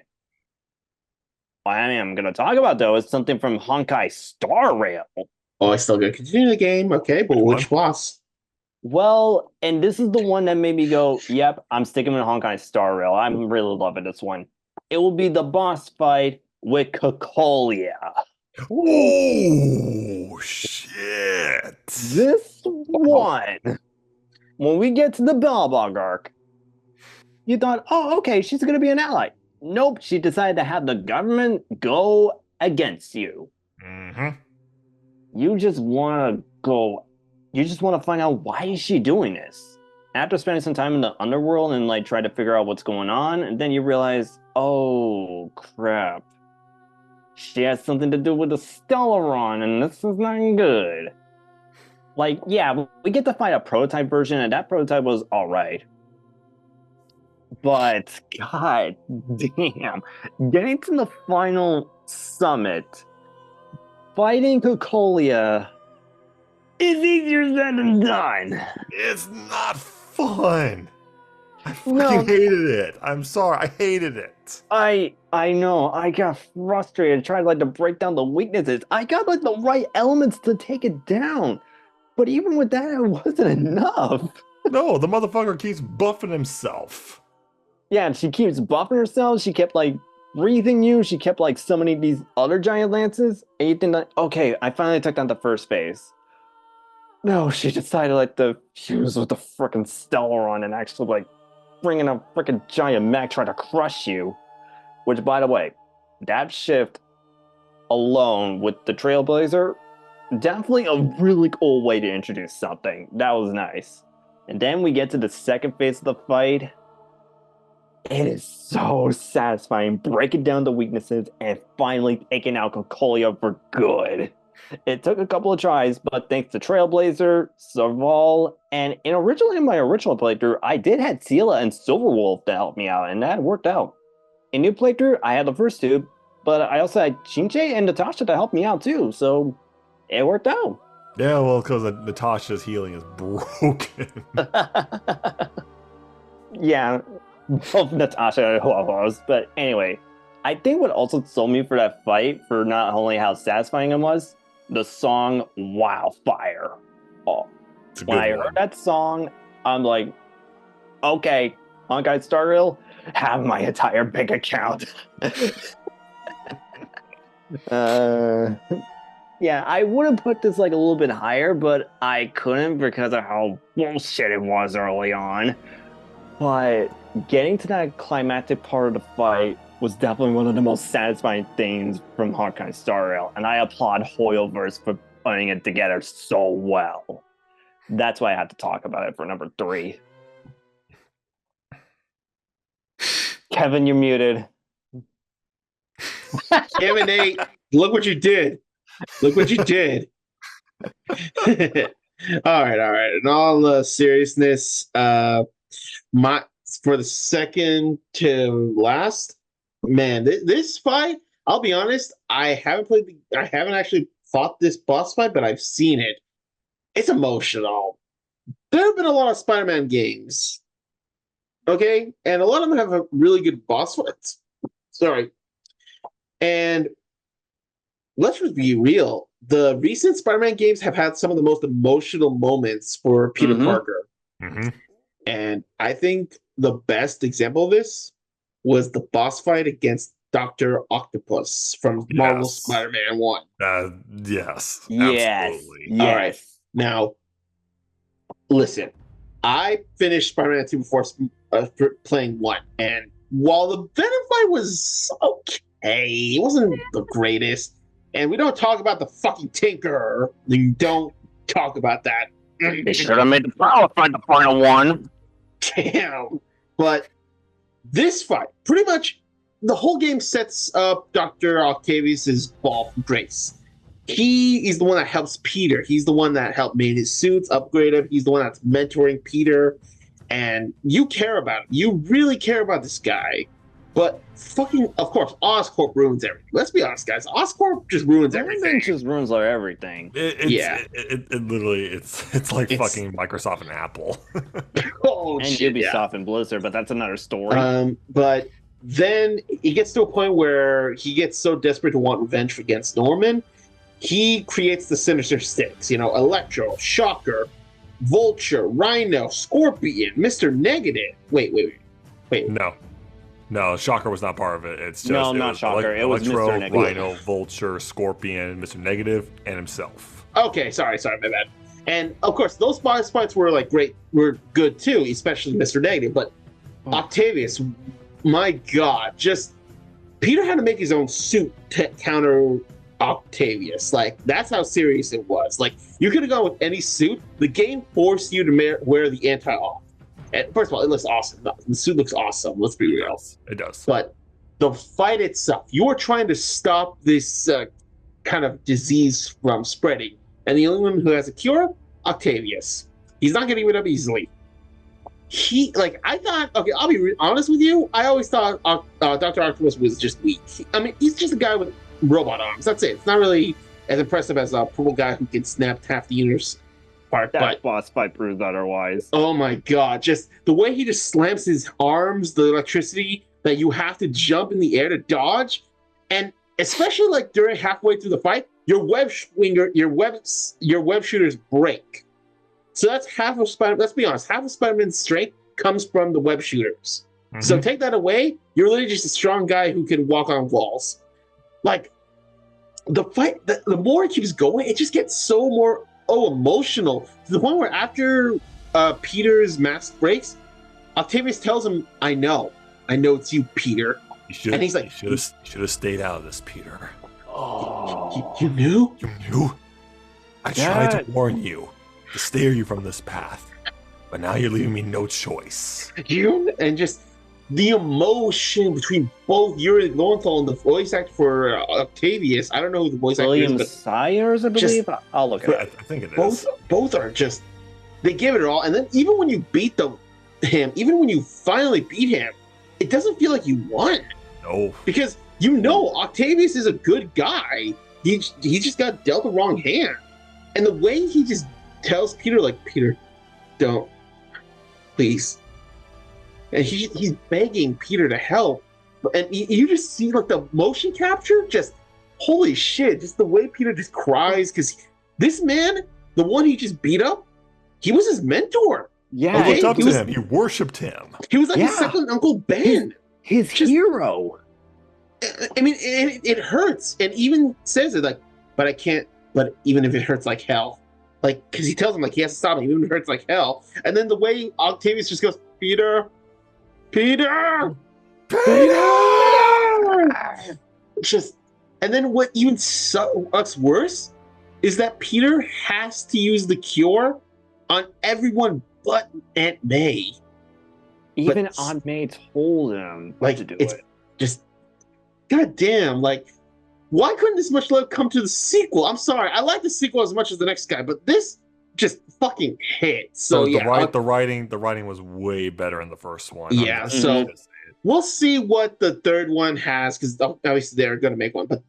What I am gonna talk about though is something from Honkai Star Rail. Oh, I still gotta continue the game. Okay, but Which which boss? Well, and this is the one that made me go, yep, I'm sticking with Honkai Star Rail. I'm really loving this one. It will be the boss fight with Cocolia. Oh shit! This one, when we get to the Belbog arc, you thought, oh, okay, she's going to be an ally. Nope, she decided to have the government go against you. Mm-hmm. You just want to go. You just want to find out why is she doing this. After spending some time in the underworld and like try to figure out what's going on, and then you realize, oh crap, she has something to do with the Stellaron, and this is not good. Like, yeah, we get to find a prototype version, and that prototype was all right. But god damn, getting to the final summit, fighting Cocolia is easier said than done. It's not fun. I fucking No. hated it. I'm sorry. I hated it. I know. I got frustrated trying like to break down the weaknesses. I got like the right elements to take it down, but even with that, it wasn't enough. No, the motherfucker keeps buffing himself. Yeah, and she keeps buffing herself. She kept like breathing you. She kept like summoning these other giant lances. And you think like, okay, I finally took down the first phase. No, she decided like to fuse with the freaking Stellaron and actually like bringing a freaking giant mech trying to crush you. Which, by the way, that shift alone with the Trailblazer, definitely a really cool way to introduce something. That was nice. And then we get to the second phase of the fight. It is so satisfying breaking down the weaknesses and finally taking out Cocolia for good. It took a couple of tries, but thanks to Trailblazer, Serval, and originally in my original playthrough, I did have Sela and Silverwolf to help me out, and that worked out. In new playthrough, I had the first two, but I also had Chinche and Natasha to help me out too, so it worked out. Yeah, well, because Natasha's healing is broken. Yeah, both Natasha and Huavos, but anyway, I think what also sold me for that fight, for not only how satisfying it was, the song Wildfire. Oh, It's a when I good one. heard that song, I'm like, okay, Honkai Star Rail, have my entire bank account. Yeah, I would have put this like a little bit higher, but I couldn't because of how bullshit it was early on. But getting to that climactic part of the fight was definitely one of the most satisfying things from Honkai Star Rail, and I applaud Hoyoverse for putting it together so well. That's why I had to talk about it for number 3. Kevin, you're muted. Damn it, Nate. Look what you did. Look what you did. All right. In all seriousness, for the second to last, man, this fight, I'll be honest, I haven't actually fought this boss fight, but I've seen it. It's emotional. There have been a lot of Spider-Man games. Okay? And a lot of them have a really good boss fights. Sorry. And let's just be real. The recent Spider-Man games have had some of the most emotional moments for Peter Parker. Mm-hmm. And I think the best example of this was the boss fight against Dr. Octopus from Marvel Yes. Spider-Man 1. Yes. Yes. Absolutely. Yes. All right. Now, listen, I finished Spider-Man 2 before playing 1. And while the Venom fight was okay, it wasn't the greatest. And we don't talk about the fucking Tinker. We don't talk about that. They should have made the power fight the final one. Damn. But this fight, pretty much the whole game sets up Dr. Octavius's ball from grace. He is the one that helps Peter. He's the one that helped made his suits, upgrade him. He's the one that's mentoring Peter. And you care about him. You really care about this guy. But fucking, of course, Oscorp ruins everything. Let's be honest, guys. Oscorp just ruins everything. It just ruins like everything. It literally, it's like It's- fucking Microsoft and Apple. Oh, And shit, yeah. Ubisoft and Blizzard, but that's another story. But then he gets to a point where he gets so desperate to want revenge against Norman, he creates the Sinister Six. You know, Electro, Shocker, Vulture, Rhino, Scorpion, Mr. Negative. Wait. No, Shocker was not part of it. It's just No, it not was Shocker. It was Electro, Mr. Negative. Rhino, Vulture, Scorpion, Mr. Negative, and himself. Okay, sorry, my bad. And of course, those boss fights were were good too, especially Mr. Negative. But Octavius, my God, just Peter had to make his own suit to counter Octavius. Like, that's how serious it was. Like, you could have gone with any suit. The game forced you to wear the anti-off. And first of all, it looks awesome. The suit looks awesome. Let's be real. It does. But the fight itself, you are trying to stop this kind of disease from spreading. And the only one who has a cure, Octavius. He's not getting rid of it easily. I thought, okay, I'll be honest with you. I always thought Dr. Octopus was just weak. I mean, he's just a guy with robot arms. That's it. It's not really as impressive as a purple guy who can snap half the universe apart. That boss fight proves otherwise. Oh my god, just the way he just slams his arms, the electricity that you have to jump in the air to dodge, and especially like during halfway through the fight, your web shooters break. So that's half of Spider. Let's be honest, half of Spider-Man's strength comes from the web shooters. Mm-hmm. So take that away, you're literally just a strong guy who can walk on walls. Like the fight, the more it keeps going, it just gets so more emotional to the point where after Peter's mask breaks, Octavius tells him, "I know it's you, Peter." And he's like, "You should have stayed out of this, Peter." Oh, you knew? You knew? I tried to warn you, to steer you from this path, but now you're leaving me no choice. And just the emotion between both Yuri Lowenthal and the voice actor for Octavius. I don't know who the voice actor is, but Sayers, I believe. I'll look at it. I think it is. Both are just, they give it all. And then even when you beat him, even when you finally beat him, it doesn't feel like you won. No. Because Octavius is a good guy. He just got dealt the wrong hand. And the way he just tells Peter, like, Peter, don't, please. And he's begging Peter to help. And you just see, like, the motion capture, just, holy shit, just the way Peter just cries. Because this man, the one he just beat up, he was his mentor. Yeah. He looked up to him. He worshipped him. He was like his second Uncle Ben. His hero. I mean, it hurts. And even says it, like, but I can't, but even if it hurts like hell. Like, because he tells him, like, he has to stop him, even if it hurts like hell. And then the way Octavius just goes, Peter! Just, and then what even what's worse is that Peter has to use the cure on everyone but Aunt May. Even Aunt May told him to do it. Just, goddamn, like, why couldn't this much love come to the sequel? I'm sorry, I like the sequel as much as the next guy, but this just fucking hit. So yeah, the writing was way better in the first one. Yeah, so we'll see what the third one has, because obviously they're going to make one, but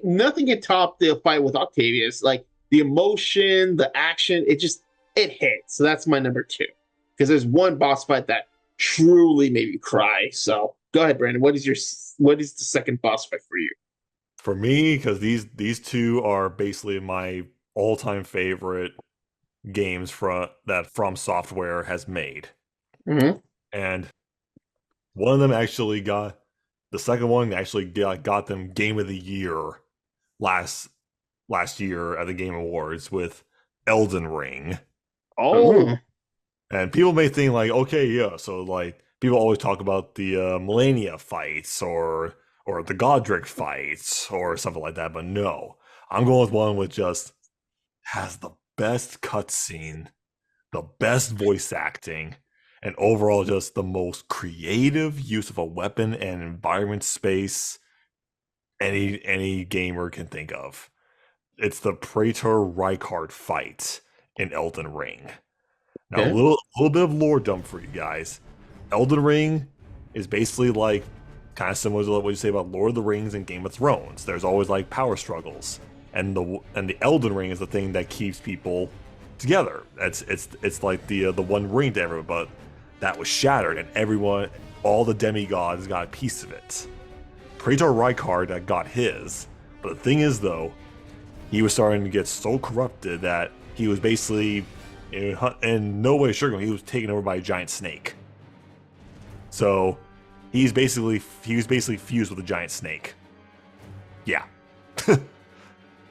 nothing can top the fight with Octavius. Like the emotion, the action, it hit. So that's my number 2, because there's one boss fight that truly made me cry. So go ahead, Brandon. What is the second boss fight for you? For me, because these two are basically my all-time favorite games that From Software has made. Mm-hmm. And one of them actually got, the second one actually got them Game of the Year last year at the Game Awards with Elden Ring. Oh. And people may think like, okay, yeah, so like people always talk about the Melania fights or the Godric fights or something like that, but no. I'm going with one with just has the best cutscene, the best voice acting, and overall just the most creative use of a weapon and environment space any gamer can think of. It's the Praetor Rykard fight in Elden Ring. Now, a little bit of lore dump for you guys. Elden Ring is basically like kind of similar to what you say about Lord of the Rings and Game of Thrones. There's always like power struggles, and the Elden Ring is the thing that keeps people together. It's like the one ring to everyone, but that was shattered, and all the demigods got a piece of it. Praetor Rykard got his, but the thing is though, he was starting to get so corrupted that he was basically in no way sugarcoating, he was taken over by a giant snake. So he was basically fused with a giant snake. Yeah.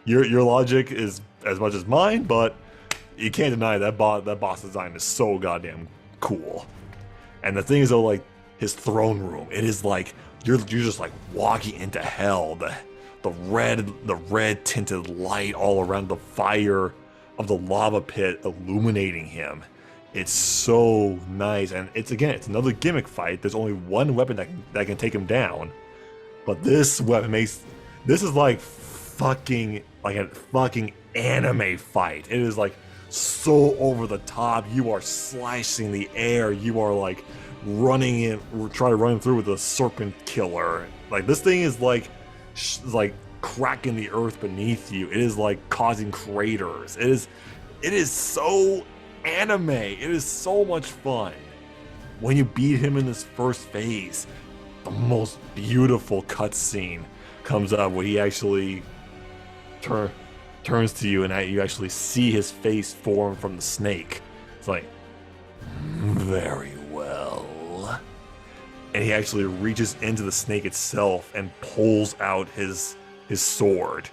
Your logic is as much as mine, but you can't deny that boss design is so goddamn cool. And the thing is though, like his throne room, it is like you're just like walking into hell. The red tinted light all around the fire of the lava pit illuminating him. It's so nice, and it's another gimmick fight. There's only one weapon that can take him down, but this weapon this is like a fucking anime fight. It is like so over the top. You are slicing the air. You are like trying to run through with a serpent killer. Like this thing is like cracking the earth beneath you. It is like causing craters. It is so anime. It is so much fun. When you beat him in this first phase, the most beautiful cutscene comes up where he actually turns to you and you actually see his face form from the snake. It's like, very well. And he actually reaches into the snake itself and pulls out his sword.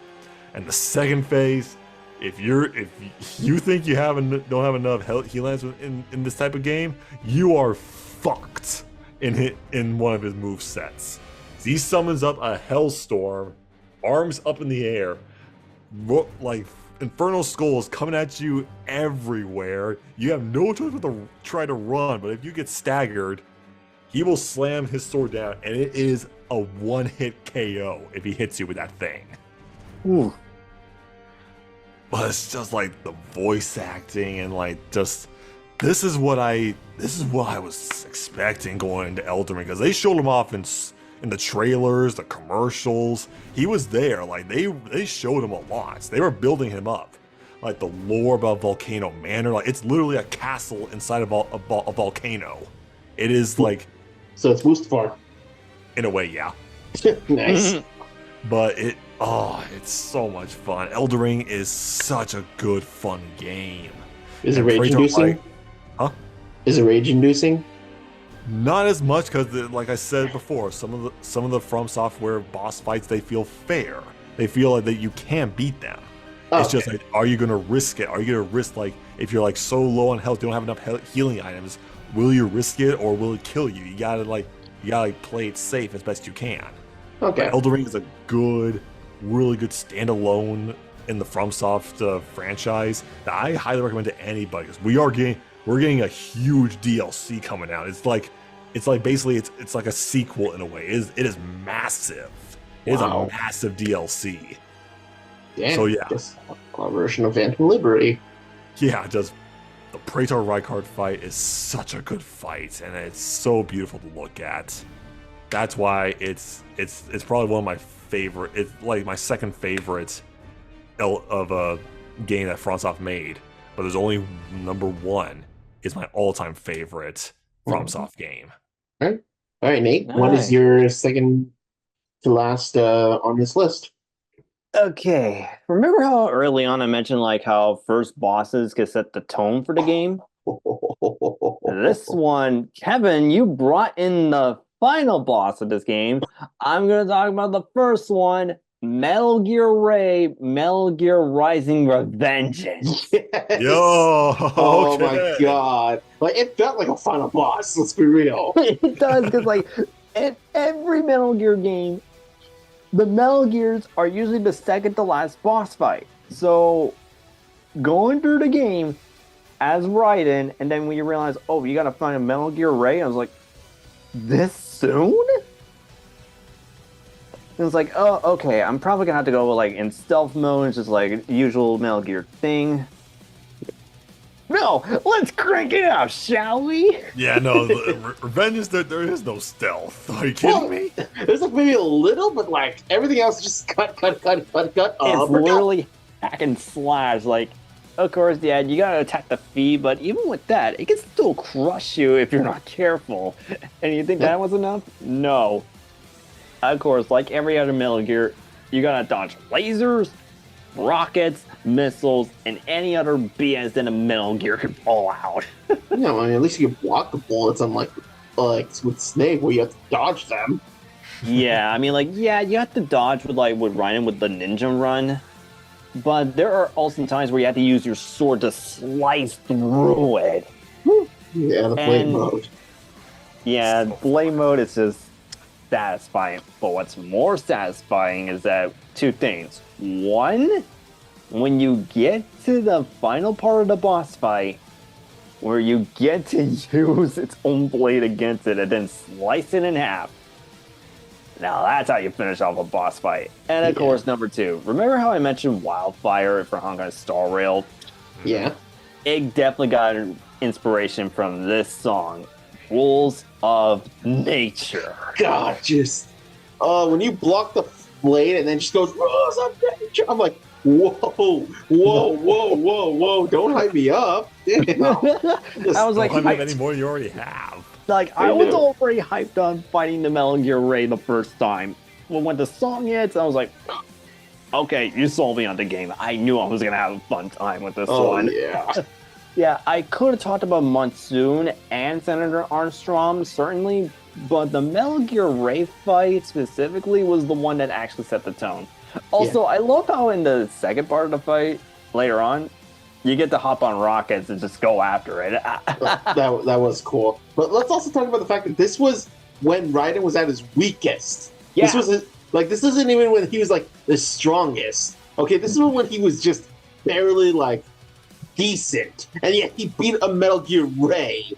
And the second phase, if you think you don't have enough healings in this type of game, you are fucked in one of his move sets. He summons up a hellstorm, arms up in the air, like infernal skulls coming at you everywhere. You have no choice but to try to run, but if you get staggered, he will slam his sword down, and it is a one-hit KO if he hits you with that thing. Ooh. But it's just like the voice acting and like just this is what I was expecting going into Elden Ring, because they showed him off in the trailers, the commercials. He was there. Like they showed him a lot. They were building him up. Like the lore about Volcano Manor. Like it's literally a castle inside of a volcano. It is like. So it's Mustafar. In a way, yeah. Nice. But it's so much fun. Elden Ring is such a good, fun game. Is it rage-inducing? Huh? Is it rage-inducing? Not as much, because, like I said before, some of the From Software boss fights, they feel fair. They feel like that you can beat them. It's just like, are you gonna risk it? Are you gonna risk, like, if you're like so low on health, you don't have enough healing items? Will you risk it, or will it kill you? You gotta play it safe as best you can. Okay. But Elden Ring is a really good standalone in the FromSoft franchise that I highly recommend to anybody. Because we're getting a huge DLC coming out. It's like basically it's like a sequel in a way. It is massive. It is a massive DLC. Damn, so yeah, just a version of Phantom Liberty. Yeah, just the Praetor Rykard fight is such a good fight, and it's so beautiful to look at. That's why it's probably one of my favorite. It's like my second favorite of a game that FromSoft made, but there's only number one is my all-time favorite FromSoft game. All right, Nate. Nice. What is your second to last on this list? Okay. Remember how early on I mentioned like how first bosses can set the tone for the game? This one, Kevin, you brought in the final boss of this game. I'm going to talk about the first one, Metal Gear Ray, Metal Gear Rising Revengeance. Yes. Yo, Oh okay. my god. Like, it felt like a final boss, let's be real. It does, because like in every Metal Gear game, the Metal Gears are usually the second to last boss fight. So going through the game as Raiden, and then when you realize, oh, you gotta find a Metal Gear Ray, I was like, this soon? It was like, oh, okay, I'm probably gonna have to go like in stealth mode, it's just like usual Metal Gear thing. No, let's crank it up, shall we? Yeah, no, Revengeance, there is no stealth. Are you kidding me? There's like maybe a little, but like everything else is just cut. It's literally hack and slash. Like, of course, yeah, you gotta attack the feed, but even with that, it can still crush you if you're not careful. And you think that was enough? No. Of course, like every other Metal Gear, you gotta dodge lasers, rockets, missiles, and any other BS that a Metal Gear can pull out. Yeah, I mean, at least you can block the bullets, unlike with Snake, where you have to dodge them. Yeah, I mean, like, yeah, you have to dodge with Raiden with the ninja run, but there are also times where you have to use your sword to slice through it. Yeah, the blade mode. Yeah, blade mode is just satisfying. But what's more satisfying is that two things. One, when you get to the final part of the boss fight, where you get to use its own blade against it and then slice it in half. Now that's how you finish off a boss fight. And of course, number two, remember how I mentioned Wildfire for Honkai Star Rail? Yeah. It definitely got an inspiration from this song, Rules of Nature. God, just when you block the blade and then just goes Rules of Nature, I'm like, whoa, don't hype me up. Damn. I was like, Don't have any more you already have. Like, I was already hyped on fighting the Metal Gear Ray the first time. When the song hits, I was like, okay, you sold me on the game. I knew I was going to have a fun time with this one. Yeah. Yeah, I could have talked about Monsoon and Senator Armstrong, certainly, but the Metal Gear Ray fight specifically was the one that actually set the tone. Also, I love how in the second part of the fight, later on, you get to hop on rockets and just go after it. that was cool. But let's also talk about the fact that this was when Raiden was at his weakest. Yeah. This was this isn't even when he was like the strongest. Okay, this is when he was just barely like decent, and yet he beat a Metal Gear Ray.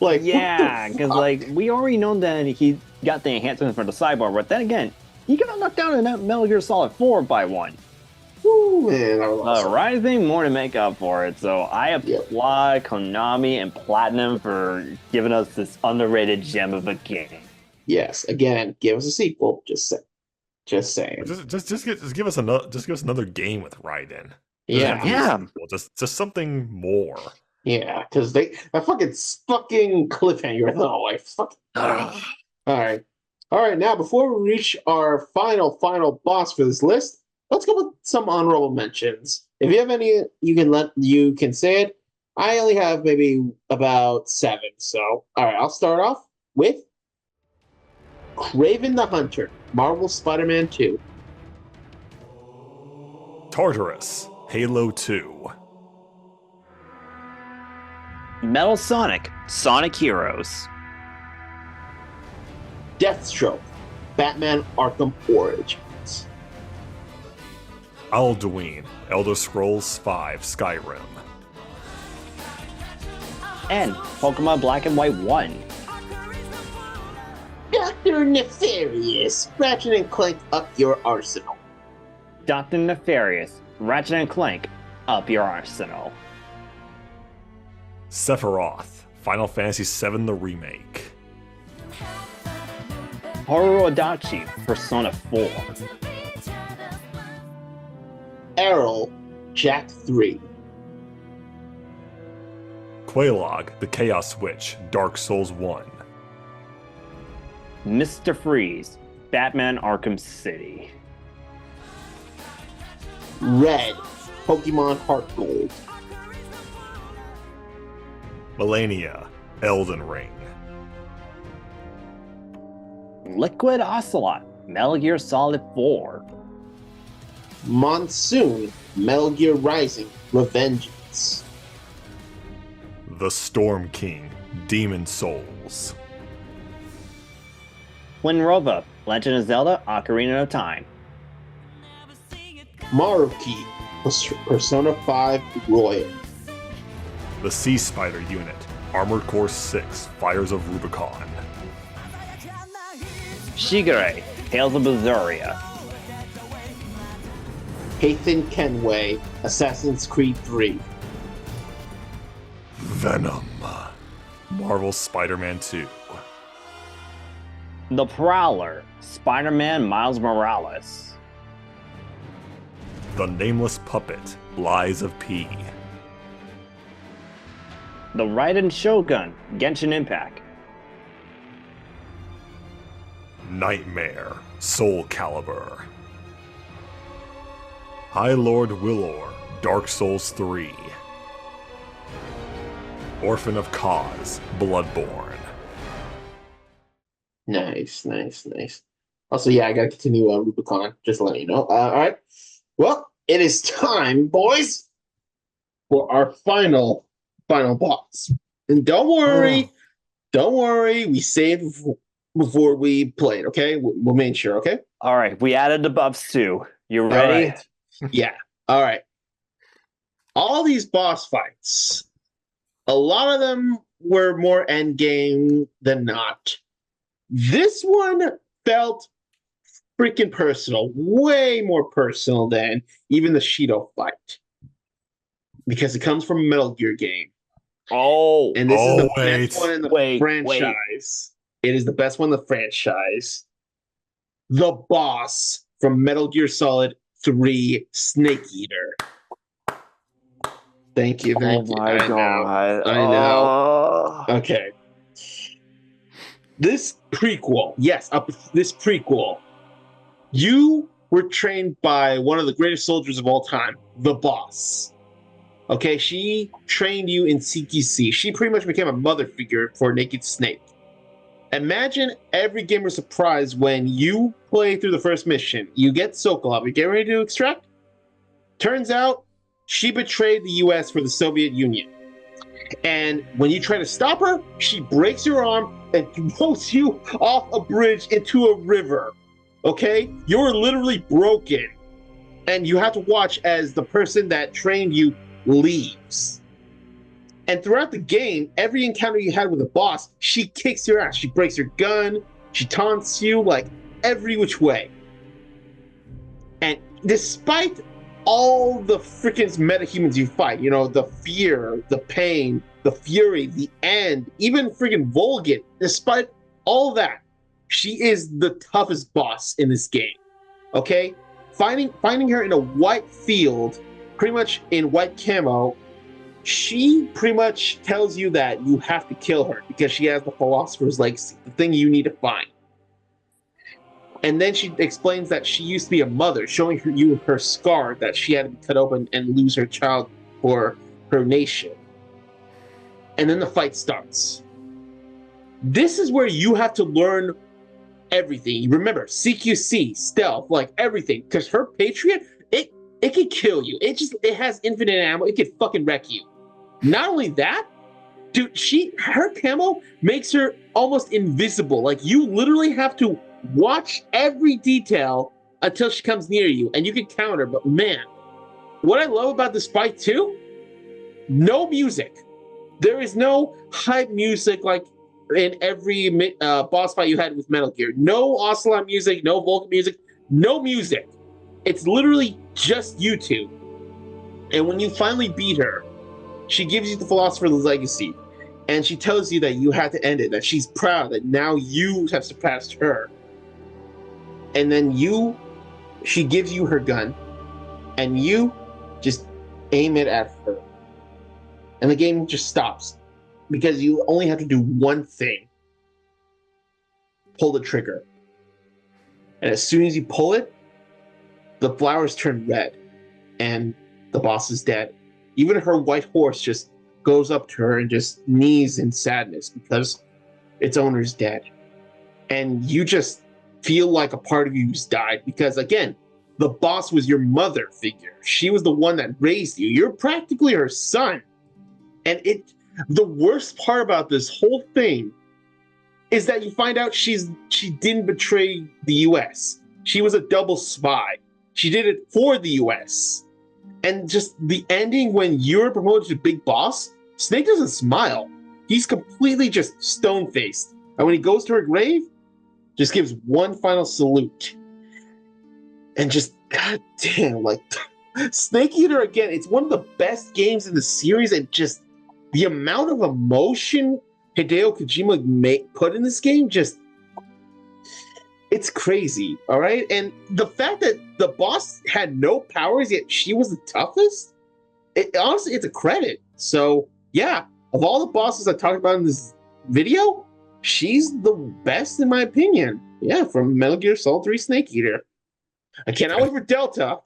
Yeah, because like we already know that he got the enhancement for the sidebar, but then again, he got knocked down in that Metal Gear Solid 4 by one. Woo, man, that was awesome. Rising more to make up for it, so I applaud Konami and Platinum for giving us this underrated gem of a game. Yes, again, give us a sequel. Just saying. Just give us another game with Raiden. Yeah. Just something more. Yeah, because that fucking cliffhanger. Oh, I fucking. All right. Now, before we reach our final boss for this list, let's go with some honorable mentions. If you have any, you can say it. I only have maybe about 7. So, all right, I'll start off with Kraven the Hunter, Marvel Spider-Man 2. Tartarus, Halo 2. Metal Sonic, Sonic Heroes. Deathstroke, Batman Arkham Origins. Alduin, Elder Scrolls V, Skyrim. And Pokemon Black and White 1. Dr. Nefarious, Ratchet and Clank up your arsenal. Dr. Nefarious, Ratchet and Clank, up your arsenal. Sephiroth, Final Fantasy VII The Remake. Haru Adachi, Persona 4. Errol, Jack 3. Quelaag, The Chaos Witch, Dark Souls 1. Mr. Freeze, Batman Arkham City. Red, Pokemon Heart Gold. Melania, Elden Ring. Liquid Ocelot, Metal Gear Solid 4. Monsoon, Metal Gear Rising, Revengeance. The Storm King, Demon Souls. Quinrova, Legend of Zelda, Ocarina of Time. Maruki, Persona 5 Royal. The Sea Spider Unit, Armored Core 6, Fires of Rubicon. Shigure, Tales of Berseria. Hathan Kenway, Assassin's Creed 3. Venom, Marvel Spider-Man 2. The Prowler, Spider-Man Miles Morales. The Nameless Puppet, Lies of P. The Raiden Shogun, Genshin Impact. Nightmare, Soul Calibur. High Lord Willor, Dark Souls 3. Orphan of Cause, Bloodborne. Nice. Also, yeah, I gotta continue Rubicon, just to let you know. All right. Well, it is time, boys, for our final boss. And don't worry, we saved before we play it. Okay, we'll make sure. Okay. All right, we added the buffs too. You All ready? right. Yeah. All right. All these boss fights, a lot of them were more end game than not. This one felt freaking personal, way more personal than even the Shido fight, because it comes from a Metal Gear game, Oh, and this is the wait. best one in the Wait, franchise. It is the best one in the franchise. The boss from Metal Gear Solid 3, Snake Eater. Thank you. oh Thank you. my god! I know. Oh. Okay. This prequel, yes, this prequel, you were trained by one of the greatest soldiers of all time, the boss. Okay, she trained you in CQC. She pretty much became a mother figure for Naked Snake. Imagine every gamer's surprise when you play through the first mission. You get Sokolov, you get ready to extract. Turns out she betrayed the US for the Soviet Union. And when you try to stop her, she breaks your arm and throws you off a bridge into a river. Okay? You're literally broken. And you have to watch as the person that trained you leaves. And throughout the game, every encounter you had with the boss, she kicks your ass. She breaks your gun. She taunts you like every which way. And despite all the freaking metahumans you fight, you know, the fear, the pain, the fury, the end, even freaking Volgin, despite all that, she is the toughest boss in this game. Okay? Finding her in a white field, pretty much in white camo, she pretty much tells you that you have to kill her because she has the Philosopher's Legacy, the thing you need to find. And then she explains that she used to be a mother, showing you her scar that she had to be cut open and lose her child for her nation. And then the fight starts. This is where you have to learn everything. Remember, CQC, stealth, like everything. Because her Patriot, it can kill you. It has infinite ammo. It could fucking wreck you. Not only that, dude, her camo makes her almost invisible. Like you literally have to watch every detail until she comes near you, and you can counter. But man, what I love about this fight too, no music. There is no hype music like in every boss fight you had with Metal Gear. No Ocelot music, no Vulcan music, no music. It's literally just you two. And when you finally beat her, she gives you the Philosopher's Legacy, and she tells you that you had to end it, that she's proud that now you have surpassed her. And then she gives you her gun, and you just aim it at her. And the game just stops because you only have to do one thing. Pull the trigger. And as soon as you pull it, the flowers turn red and the boss is dead. Even her white horse just goes up to her and just knees in sadness because its owner's dead. And you just feel like a part of you's died because, again, the boss was your mother figure. She was the one that raised you. You're practically her son. And the worst part about this whole thing is that you find out she didn't betray the US. She was a double spy. She did it for the US. And just the ending when you're promoted to Big Boss, Snake doesn't smile. He's completely just stone-faced. And when he goes to her grave, just gives one final salute. And just, goddamn, like, Snake Eater, again, it's one of the best games in the series, and just the amount of emotion Hideo Kojima put in this game, just, it's crazy, all right? And the fact that the boss had no powers, yet she was the toughest, honestly, it's a credit. So, yeah, of all the bosses I talked about in this video, she's the best in my opinion. Yeah, from Metal Gear Solid 3 Snake Eater. I cannot wait for Delta.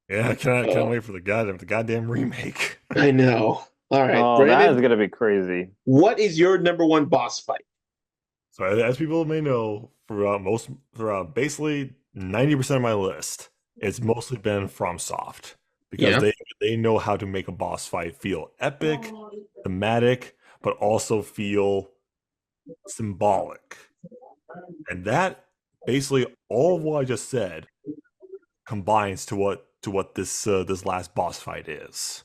Yeah, can't wait for the goddamn remake. I know. All right, Oh, Brandon, that is gonna be crazy. what is your number one boss fight? So as people may know, throughout basically 90% of my list, it's mostly been FromSoft because Yeah. they know how to make a boss fight feel epic, thematic, but also feel symbolic. And that basically all of what I just said combines to what this last boss fight is.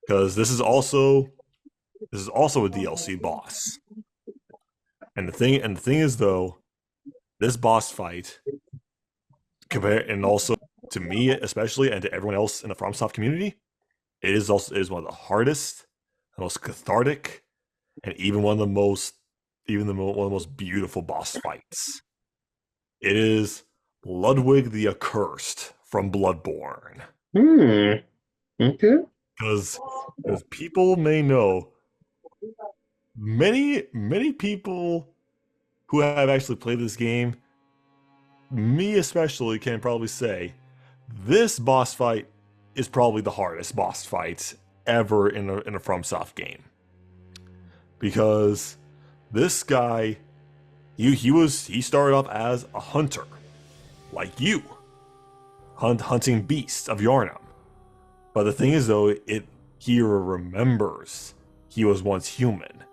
Because this is also a DLC boss. And the thing is though, this boss fight and also to me especially and to everyone else in the FromSoft community, it is one of the hardest, the most cathartic, and even one of the most beautiful boss fights. It is Ludwig the Accursed from Bloodborne. Okay. Because as people may know, many people who have actually played this game, me especially, can probably say this boss fight is probably the hardest boss fight ever in a FromSoft game. Because this guy, he started off as a hunter, like you, hunting beasts of Yharnam. But the thing is though, he remembers he was once human,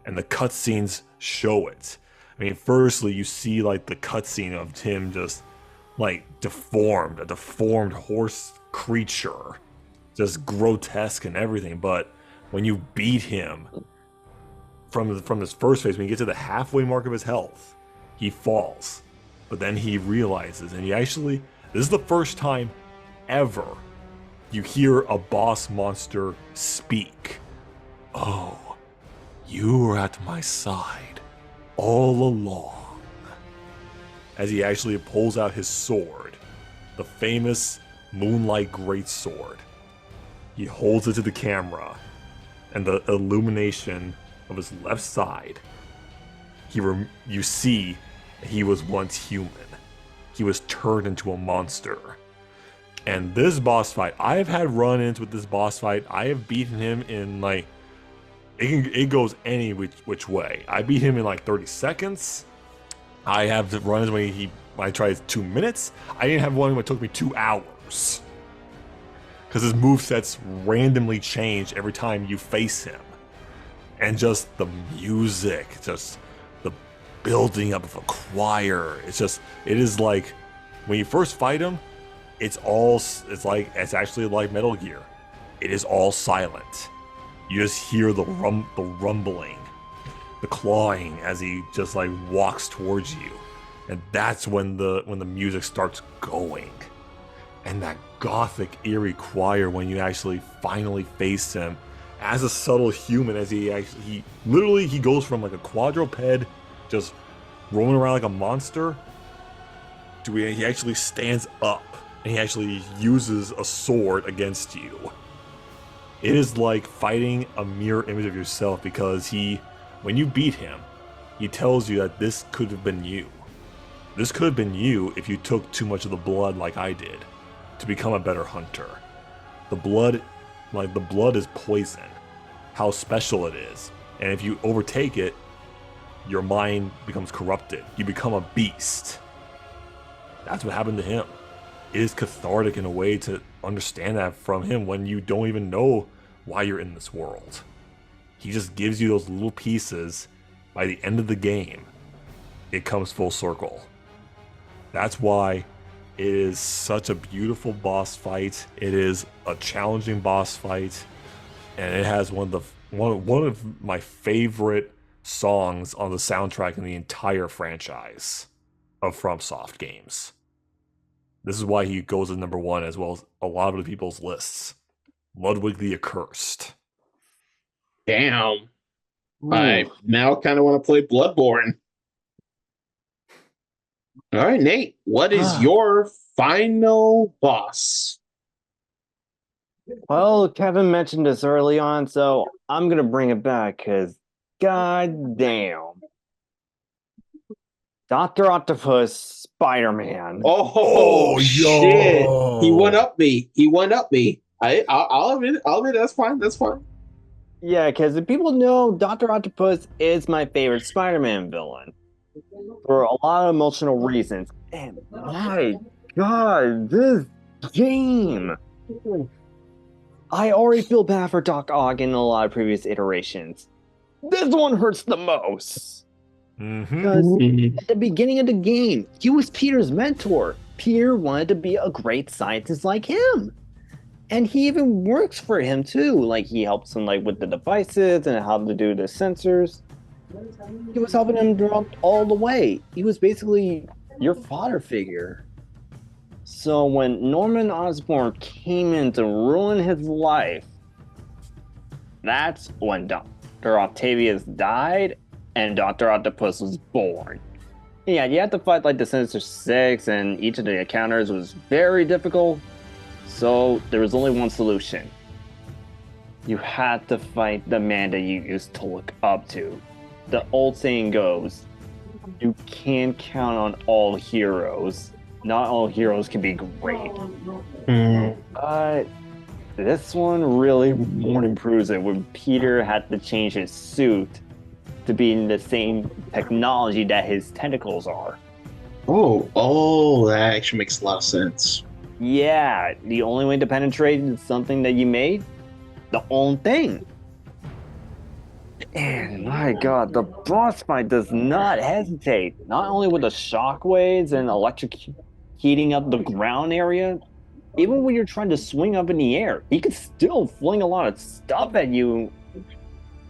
and the cutscenes show it. I mean, firstly, you see like the cutscene of him just like a deformed horse creature, just grotesque and everything. But when you beat him from this first phase, when you get to the halfway mark of his health, he falls. But then he realizes, and this is the first time ever you hear a boss monster speak. Oh, you were at my side all along. As he actually pulls out his sword, the famous Moonlight Greatsword. He holds it to the camera, and the illumination of his left side, you see he was once human. He was turned into a monster. And this boss fight, I've had run-ins with this boss fight. I have beaten him in like, it goes any which way. I beat him in like 30 seconds. I have run-ins when I tried 2 minutes. I didn't have one when it took me 2 hours. Because his movesets randomly change every time you face him. And just the music, just the building up of a choir. It is like, when you first fight him, it's actually like Metal Gear. It is all silent. You just hear the rumbling, the clawing as he just like walks towards you. And that's when the music starts going. And that gothic, eerie choir when you actually finally face him as a subtle human, as he goes from like a quadruped just roaming around like a monster to where he actually stands up and he actually uses a sword against you. It is like fighting a mirror image of yourself, because when you beat him, he tells you that this could have been you. This could have been you if you took too much of the blood like I did to become a better hunter. The blood is poison, how special it is. And if you overtake it, your mind becomes corrupted. You become a beast. That's what happened to him. It is cathartic in a way to understand that from him when you don't even know why you're in this world. He just gives you those little pieces. By the end of the game, it comes full circle. That's why it is such a beautiful boss fight. It is a challenging boss fight, and it has one of my favorite songs on the soundtrack in the entire franchise of FromSoft games. This is why he goes as number 1, as well as a lot of the people's lists. Ludwig the Accursed. Damn. I now kind of want to play Bloodborne. All right, Nate, what is your final boss? Well, Kevin mentioned this early on, so I'm going to bring it back, because god damn. Dr. Octopus Spider-Man. Oh shit. He went up me. I'll admit that's fine. That's fine. Yeah, because if people know, Dr. Octopus is my favorite Spider-Man villain for a lot of emotional reasons. And my god, this game! I already feel bad for Doc Ock in a lot of previous iterations. this one hurts the most. Mm-hmm. Because at the beginning of the game, he was Peter's mentor. Peter wanted to be a great scientist like him. And he even works for him too. Like he helps him like with the devices and how to do the sensors. He was helping him throughout all the way. He was basically your father figure. So when Norman Osborn came in to ruin his life, that's when Dr. Octavius died and Dr. Octopus was born. Yeah, you had to fight like the Sinister Six, and each of the encounters was very difficult. So there was only one solution. You had to fight the man that you used to look up to. The old saying goes, you can't count on all heroes. Not all heroes can be great. But this one really more improves it when Peter had to change his suit to be in the same technology that his tentacles are. Oh, that actually makes a lot of sense. Yeah, the only way to penetrate is something that you made, the own thing. And my god, the boss fight does not hesitate. Not only with the shockwaves and electric heating up the ground area, even when you're trying to swing up in the air, he can still fling a lot of stuff at you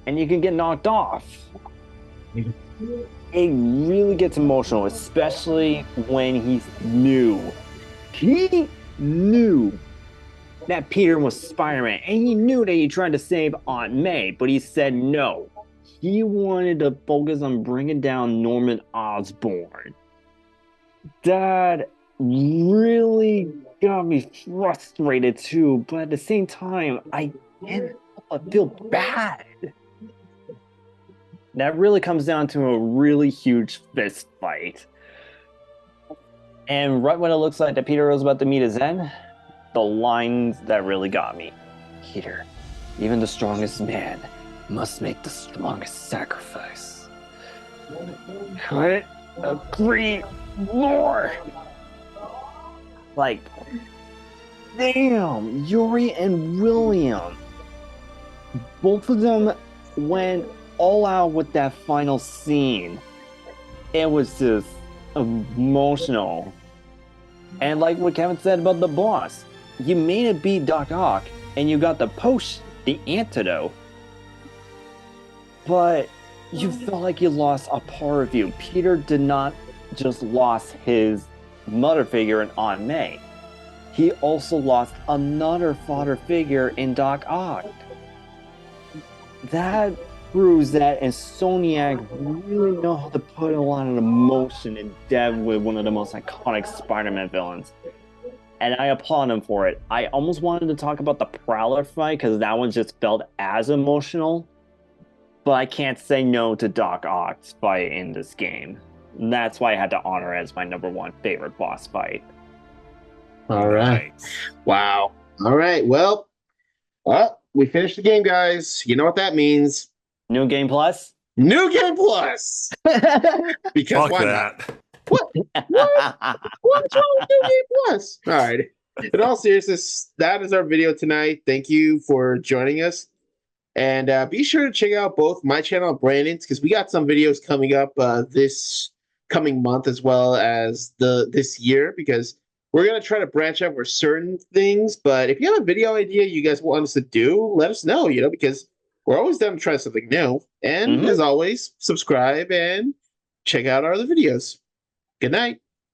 and you can get knocked off. It really gets emotional, especially when he's new. He knew that Peter was Spider-Man, and he knew that he tried to save Aunt May, but he said no. He wanted to focus on bringing down Norman Osborn. That really got me frustrated too, but at the same time, I can't help but feel bad. That really comes down to a really huge fist fight. And right when it looks like that Peter was about to meet his end, the lines that really got me. Peter, even the strongest man must make the strongest sacrifice. Couldn't agree more. Like, damn, Yuri and William. Both of them went all out with that final scene. It was just emotional. And like what Kevin said about the boss, you made it beat Doc Ock and you got the potion, the antidote, but you felt like you lost a part of you. Peter did not just lost his mother figure in Aunt May. He also lost another father figure in Doc Ock. That proves that Insomniac really know how to put a lot of emotion and depth with one of the most iconic Spider-Man villains. And I applaud him for it. I almost wanted to talk about the Prowler fight because that one just felt as emotional. But I can't say no to Doc Ock's fight in this game. And that's why I had to honor it as my number one favorite boss fight. All right. Wow. All right. Well, we finished the game, guys. You know what that means. New Game Plus? New Game Plus! Because Fuck why that. not? What? What's wrong with New Game Plus? All right. In all seriousness, that is our video tonight. Thank you for joining us. And be sure to check out both my channel and Brandon's because we got some videos coming up this coming month as well as this year because we're going to try to branch out for certain things. But if you have a video idea you guys want us to do, let us know, because we're always down to try something new. And as always, subscribe and check out our other videos. Good night.